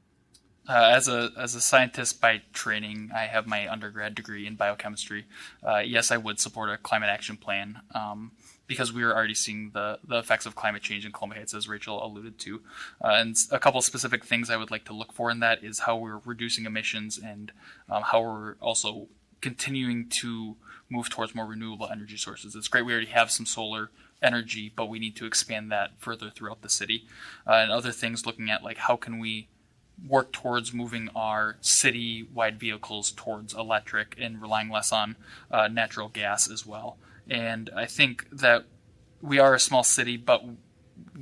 As a scientist by training, I have my undergrad degree in biochemistry. Yes, I would support a climate action plan because we are already seeing the effects of climate change in Columbia Heights, as Rachel alluded to. And a couple specific things I would like to look for in that is how we're reducing emissions and how we're also continuing to move towards more renewable energy sources. It's great we already have some solar energy, but we need to expand that further throughout the city. And other things looking at like how can we work towards moving our city-wide vehicles towards electric and relying less on natural gas as well. And I think that we are a small city, but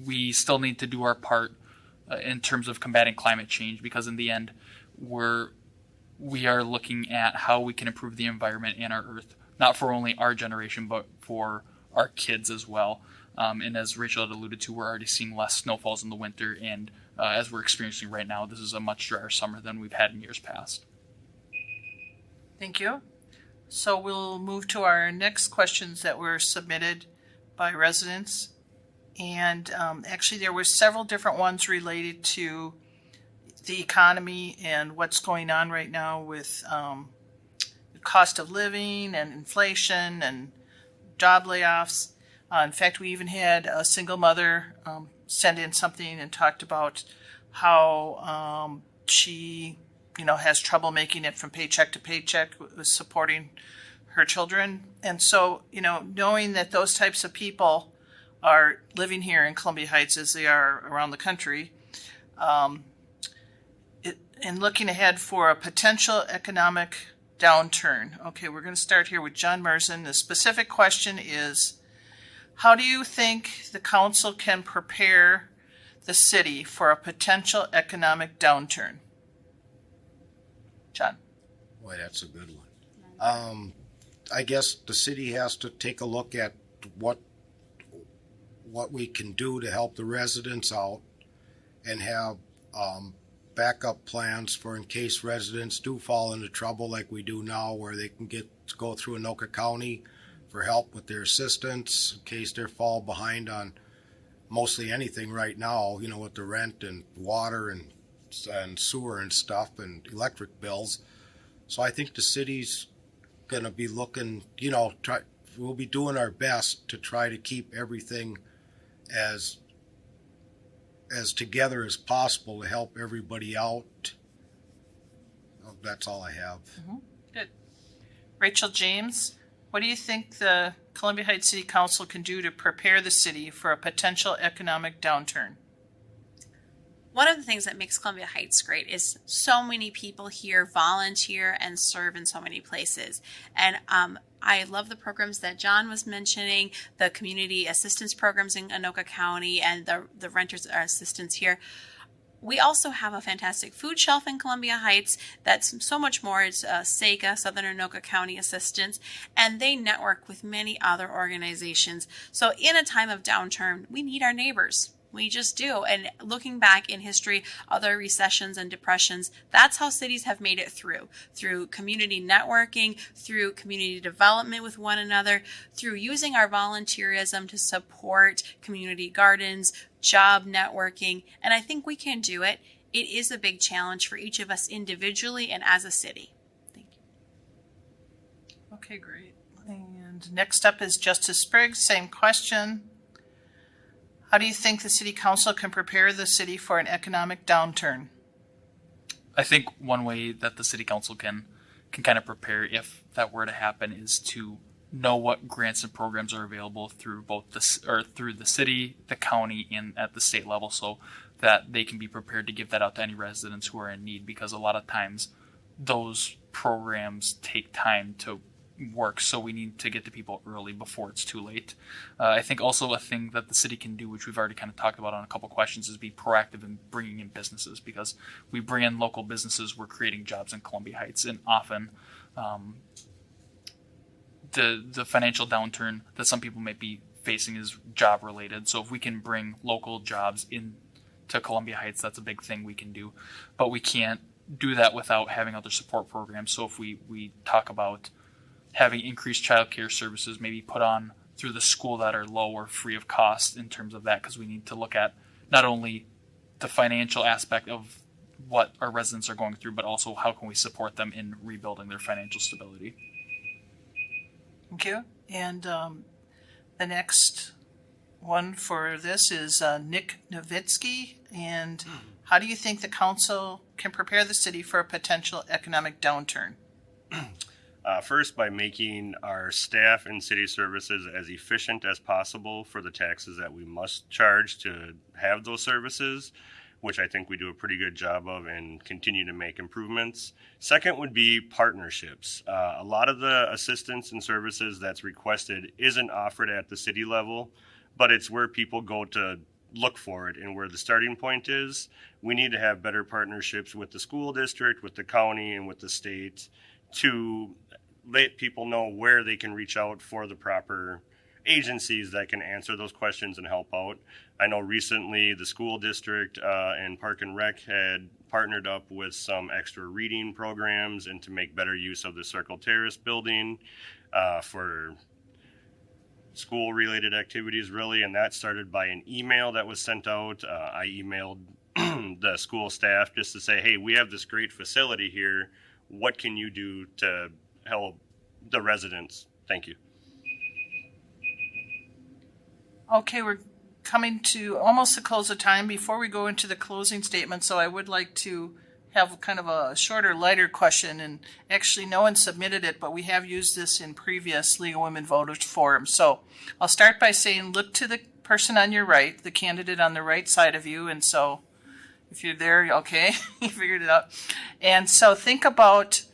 we still need to do our part in terms of combating climate change because in the end, we're we are looking at how we can improve the environment and our earth, not for only our generation, but for our kids as well. And as Rachel had alluded to, we're already seeing less snowfalls in the winter, and as we're experiencing right now, this is a much drier summer than we've had in years past. Thank you. So we'll move to our next questions that were submitted by residents. And actually there were several different ones related to the economy and what's going on right now with the cost of living and inflation and job layoffs. In fact, we even had a single mother send in something and talked about how she, has trouble making it from paycheck to paycheck with supporting her children. And so, knowing that those types of people are living here in Columbia Heights as they are around the country, and looking ahead for a potential economic downturn. Okay, we're going to start here with John Merzen. The specific question is, how do you think the council can prepare the city for a potential economic downturn? John. Boy, that's a good one. I guess the city has to take a look at what we can do to help the residents out and have backup plans for in case residents do fall into trouble like we do now, where they can go through Anoka County for help with their assistance in case they fall behind on mostly anything right now, with the rent and water and sewer and stuff and electric bills. So I think the city's going to be looking, we'll be doing our best to try to keep everything as together as possible to help everybody out. That's all I have. Mm-hmm. Good. Rachel James, what do you think the Columbia Heights City Council can do to prepare the city for a potential economic downturn? One of the things that makes Columbia Heights great is so many people here volunteer and serve in so many places. And I love the programs that John was mentioning, the community assistance programs in Anoka County and the renters assistance here. We also have a fantastic food shelf in Columbia Heights that's so much more. It's SACA, Southern Anoka County Assistance, and they network with many other organizations. So in a time of downturn, we need our neighbors. We just do. And looking back in history, other recessions and depressions, that's how cities have made it through community networking, through community development with one another, through using our volunteerism to support community gardens, job networking. And I think we can do it. It is a big challenge for each of us individually and as a city. Thank you. Okay, great. And next up is Justice Spriggs. Same question. How do you think the city council can prepare the city for an economic downturn? I think one way that the city council can kind of prepare if that were to happen is to know what grants and programs are available through through the city, the county, and at the state level, so that they can be prepared to give that out to any residents who are in need, because a lot of times those programs take time to work, so we need to get to people early before it's too late. I think also a thing that the city can do, which we've already kind of talked about on a couple questions, is be proactive in bringing in businesses, because we bring in local businesses, we're creating jobs in Columbia Heights, and often the financial downturn that some people might be facing is job related. So if we can bring local jobs into Columbia Heights, that's a big thing we can do. But we can't do that without having other support programs. So if we talk about having increased childcare services maybe put on through the school that are low or free of cost in terms of that, because we need to look at not only the financial aspect of what our residents are going through, but also how can we support them in rebuilding their financial stability. Thank you. And the next one for this is Nick Nowitzki. And how do you think the council can prepare the city for a potential economic downturn? First, by making our staff and city services as efficient as possible for the taxes that we must charge to have those services, which I think we do a pretty good job of and continue to make improvements. Second would be partnerships. A lot of the assistance and services that's requested isn't offered at the city level, but it's where people go to look for it and where the starting point is. We need to have better partnerships with the school district, with the county, and with the state to let people know where they can reach out for the proper agencies that can answer those questions and help out. I know recently the school district and Park and Rec had partnered up with some extra reading programs and to make better use of the Circle Terrace building for school related activities, really. And that started by an email that was sent out. I emailed the school staff just to say, hey, we have this great facility here. What can you do to help the residents? Thank you. Okay, we're coming to almost the close of time. Before we go into the closing statement, so I would like to have kind of a shorter, lighter question. And actually, no one submitted it, but we have used this in previous League of Women Voters forums. So I'll start by saying, look to the person on your right, the candidate on the right side of you. And so if you're there, okay, you figured it out. And so think about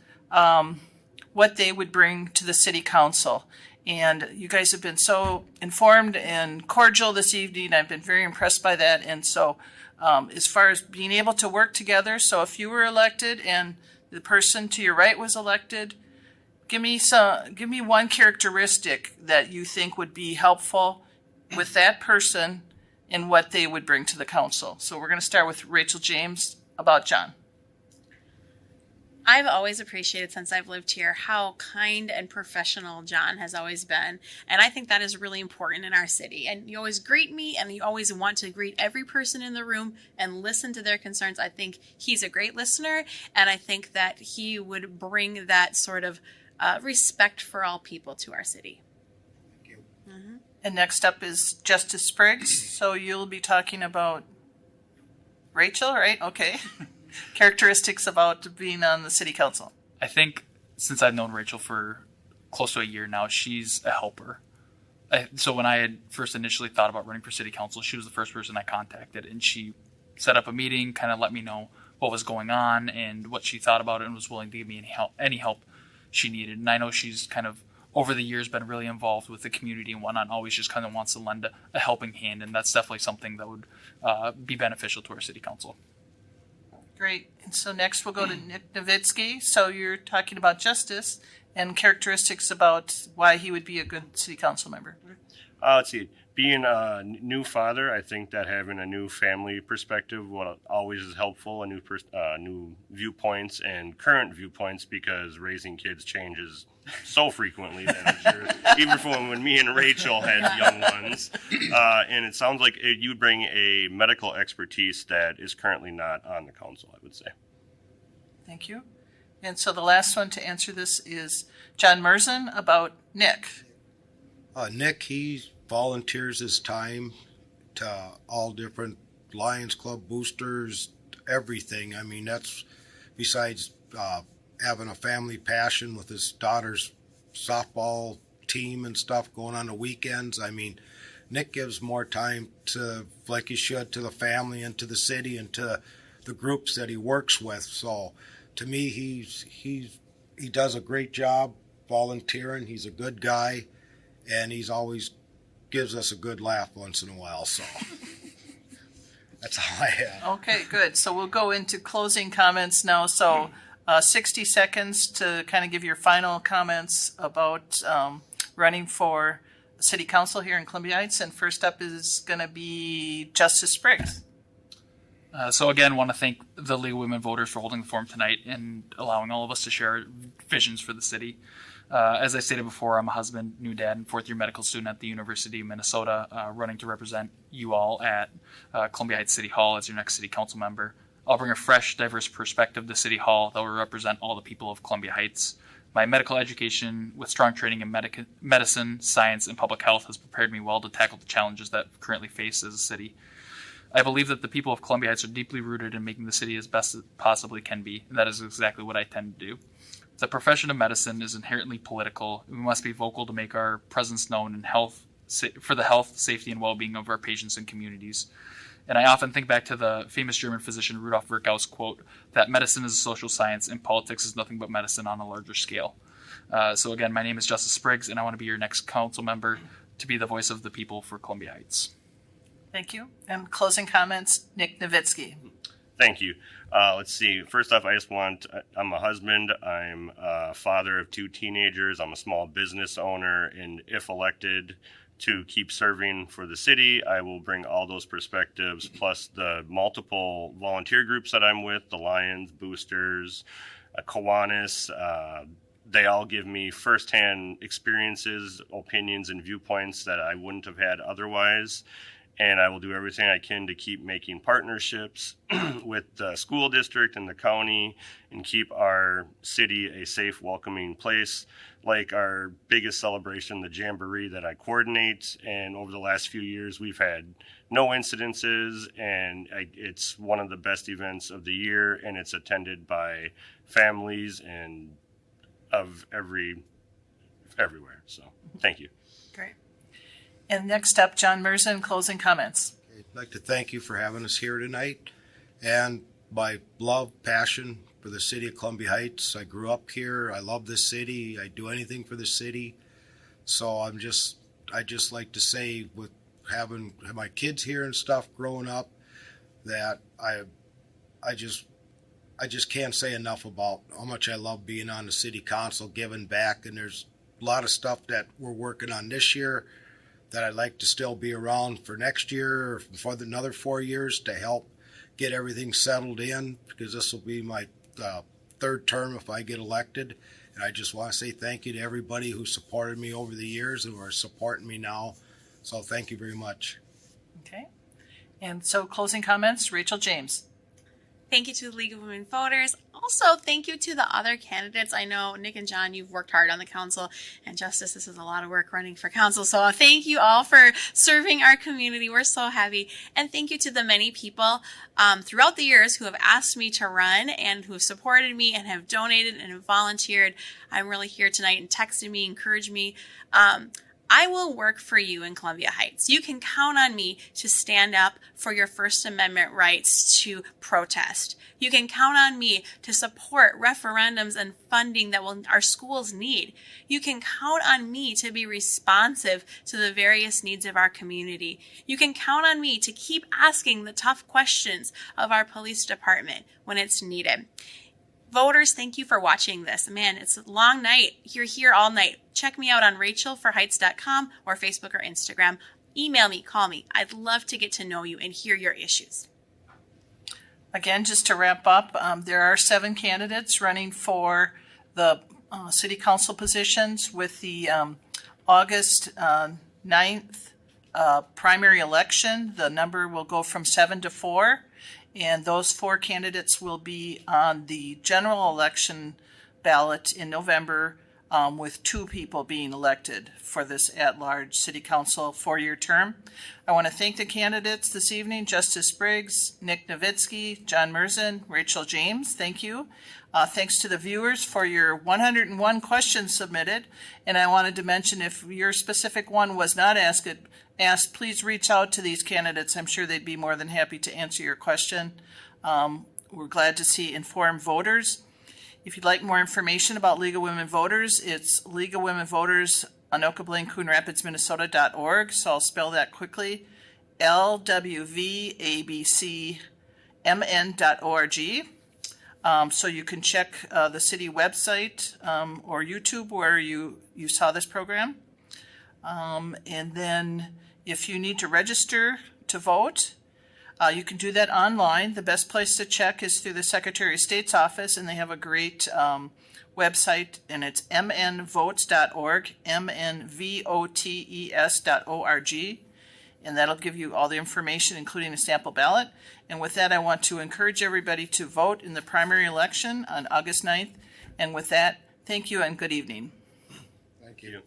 what they would bring to the city council. And you guys have been so informed and cordial this evening. I've been very impressed by that. And so as far as being able to work together, so if you were elected and the person to your right was elected, give me one characteristic that you think would be helpful with that person and what they would bring to the council. So we're going to start with Rachel James about John. I've always appreciated since I've lived here how kind and professional John has always been. And I think that is really important in our city. And you always greet me and you always want to greet every person in the room and listen to their concerns. I think he's a great listener. And I think that he would bring that sort of respect for all people to our city. Thank you. Mm-hmm. And next up is Justice Spriggs. So you'll be talking about Rachel, right? Okay. Characteristics about being on the city council. I think since I've known Rachel for close to a year now, she's a helper. So when I had first initially thought about running for city council, she was the first person I contacted, and she set up a meeting, kind of let me know what was going on and what she thought about it, and was willing to give me any help she needed. And I know she's kind of over the years been really involved with the community and whatnot, and always just kind of wants to lend a helping hand, and that's definitely something that would be beneficial to our city council. Great. And so next we'll go to Nick Nowitzki. So you're talking about justice and characteristics about why he would be a good city council member. Let's see. Being a new father, I think that having a new family perspective always is helpful, new viewpoints and current viewpoints, because raising kids changes so frequently that I'm sure, even from when me and Rachel had young ones. And it sounds like you bring a medical expertise that is currently not on the council, I would say. Thank you. And so the last one to answer this is John Merzen about Nick. Nick, he volunteers his time to all different Lions Club boosters, everything. I mean, that's besides having a family passion with his daughter's softball team and stuff going on the weekends. I mean, Nick gives more time to, like he should, to the family and to the city and to the groups that he works with. So to me, he does a great job volunteering. He's a good guy, and he's always gives us a good laugh once in a while. So that's all I have. Okay, good. So we'll go into closing comments now. So 60 seconds to kind of give your final comments about running for city council here in Columbia Heights. And first up is going to be Justice Spriggs. So again, want to thank the League of Women Voters for holding the forum tonight and allowing all of us to share our visions for the city. As I stated before, I'm a husband, new dad, and fourth-year medical student at the University of Minnesota, running to represent you all at Columbia Heights City Hall as your next city council member. I'll bring a fresh, diverse perspective to City Hall that will represent all the people of Columbia Heights. My medical education with strong training in medicine, science, and public health has prepared me well to tackle the challenges that we currently face as a city. I believe that the people of Columbia Heights are deeply rooted in making the city as best it possibly can be, and that is exactly what I tend to do. The profession of medicine is inherently political. We must be vocal to make our presence known in for the health, safety, and well-being of our patients and communities. And I often think back to the famous German physician Rudolf Virchow's quote that medicine is a social science and politics is nothing but medicine on a larger scale. So again, my name is Justice Spriggs, and I want to be your next council member to be the voice of the people for Columbia Heights. Thank you. And closing comments, Nick Nowitzki. Thank you. Let's see. First off, I'm a husband. I'm a father of 2 teenagers. I'm a small business owner. And if elected to keep serving for the city, I will bring all those perspectives, plus the multiple volunteer groups that I'm with, the Lions, Boosters, Kiwanis. They all give me firsthand experiences, opinions, and viewpoints that I wouldn't have had otherwise. And I will do everything I can to keep making partnerships with the school district and the county and keep our city a safe, welcoming place. Like our biggest celebration, the Jamboree that I coordinate. And over the last few years, we've had no incidences, and it's one of the best events of the year, and it's attended by families and of everywhere. So thank you. Great. And next up, John Merzen, closing comments. I'd like to thank you for having us here tonight, and my love, passion for the city of Columbia Heights. I grew up here. I love this city. I do anything for the city. So I just like to say, with having my kids here and stuff growing up, that I just can't say enough about how much I love being on the city council, giving back. And there's a lot of stuff that we're working on this year that I'd like to still be around for next year or for another 4 years to help get everything settled in, because this will be my 3rd term if I get elected. And I just want to say thank you to everybody who supported me over the years and who are supporting me now. So thank you very much. Okay. And so closing comments, Rachel James. Thank you to the League of Women Voters. Also, thank you to the other candidates. I know, Nick and John, you've worked hard on the council, and Justice, this is a lot of work running for council. So thank you all for serving our community. We're so happy. And thank you to the many people throughout the years who have asked me to run and who have supported me and have donated and have volunteered. I'm really here tonight and texted me, encouraged me. I will work for you in Columbia Heights. You can count on me to stand up for your First Amendment rights to protest. You can count on me to support referendums and funding that our schools need. You can count on me to be responsive to the various needs of our community. You can count on me to keep asking the tough questions of our police department when it's needed. Voters, thank you for watching this. Man, it's a long night. You're here all night. Check me out on rachelforheights.com or Facebook or Instagram. Email me, call me. I'd love to get to know you and hear your issues. Again, just to wrap up, there are 7 candidates running for the city council positions with the August 9th primary election. The number will go from 7 to 4. And those 4 candidates will be on the general election ballot in November, with 2 people being elected for this at-large city council 4-year term. I want to thank the candidates this evening: Justice Spriggs, Nick Nowitzki, John Merzen, Rachel James. Thank you. Thanks to the viewers for your 101 questions submitted. And I wanted to mention, if your specific one was not asked, please reach out to these candidates. I'm sure they'd be more than happy to answer your question. We're glad to see informed voters. If you'd like more information about League of Women Voters, it's League of Women Voters, Anoka Blaine, Coon Rapids, Minnesota.org. So I'll spell that quickly: LWVABCMN.org. So you can check the city website or YouTube where you saw this program. And then if you need to register to vote, you can do that online. The best place to check is through the Secretary of State's office, and they have a great website, and it's mnvotes.org, mnvotes.org, and that'll give you all the information, including a sample ballot. And with that, I want to encourage everybody to vote in the primary election on August 9th. And with that, thank you and good evening. Thank you.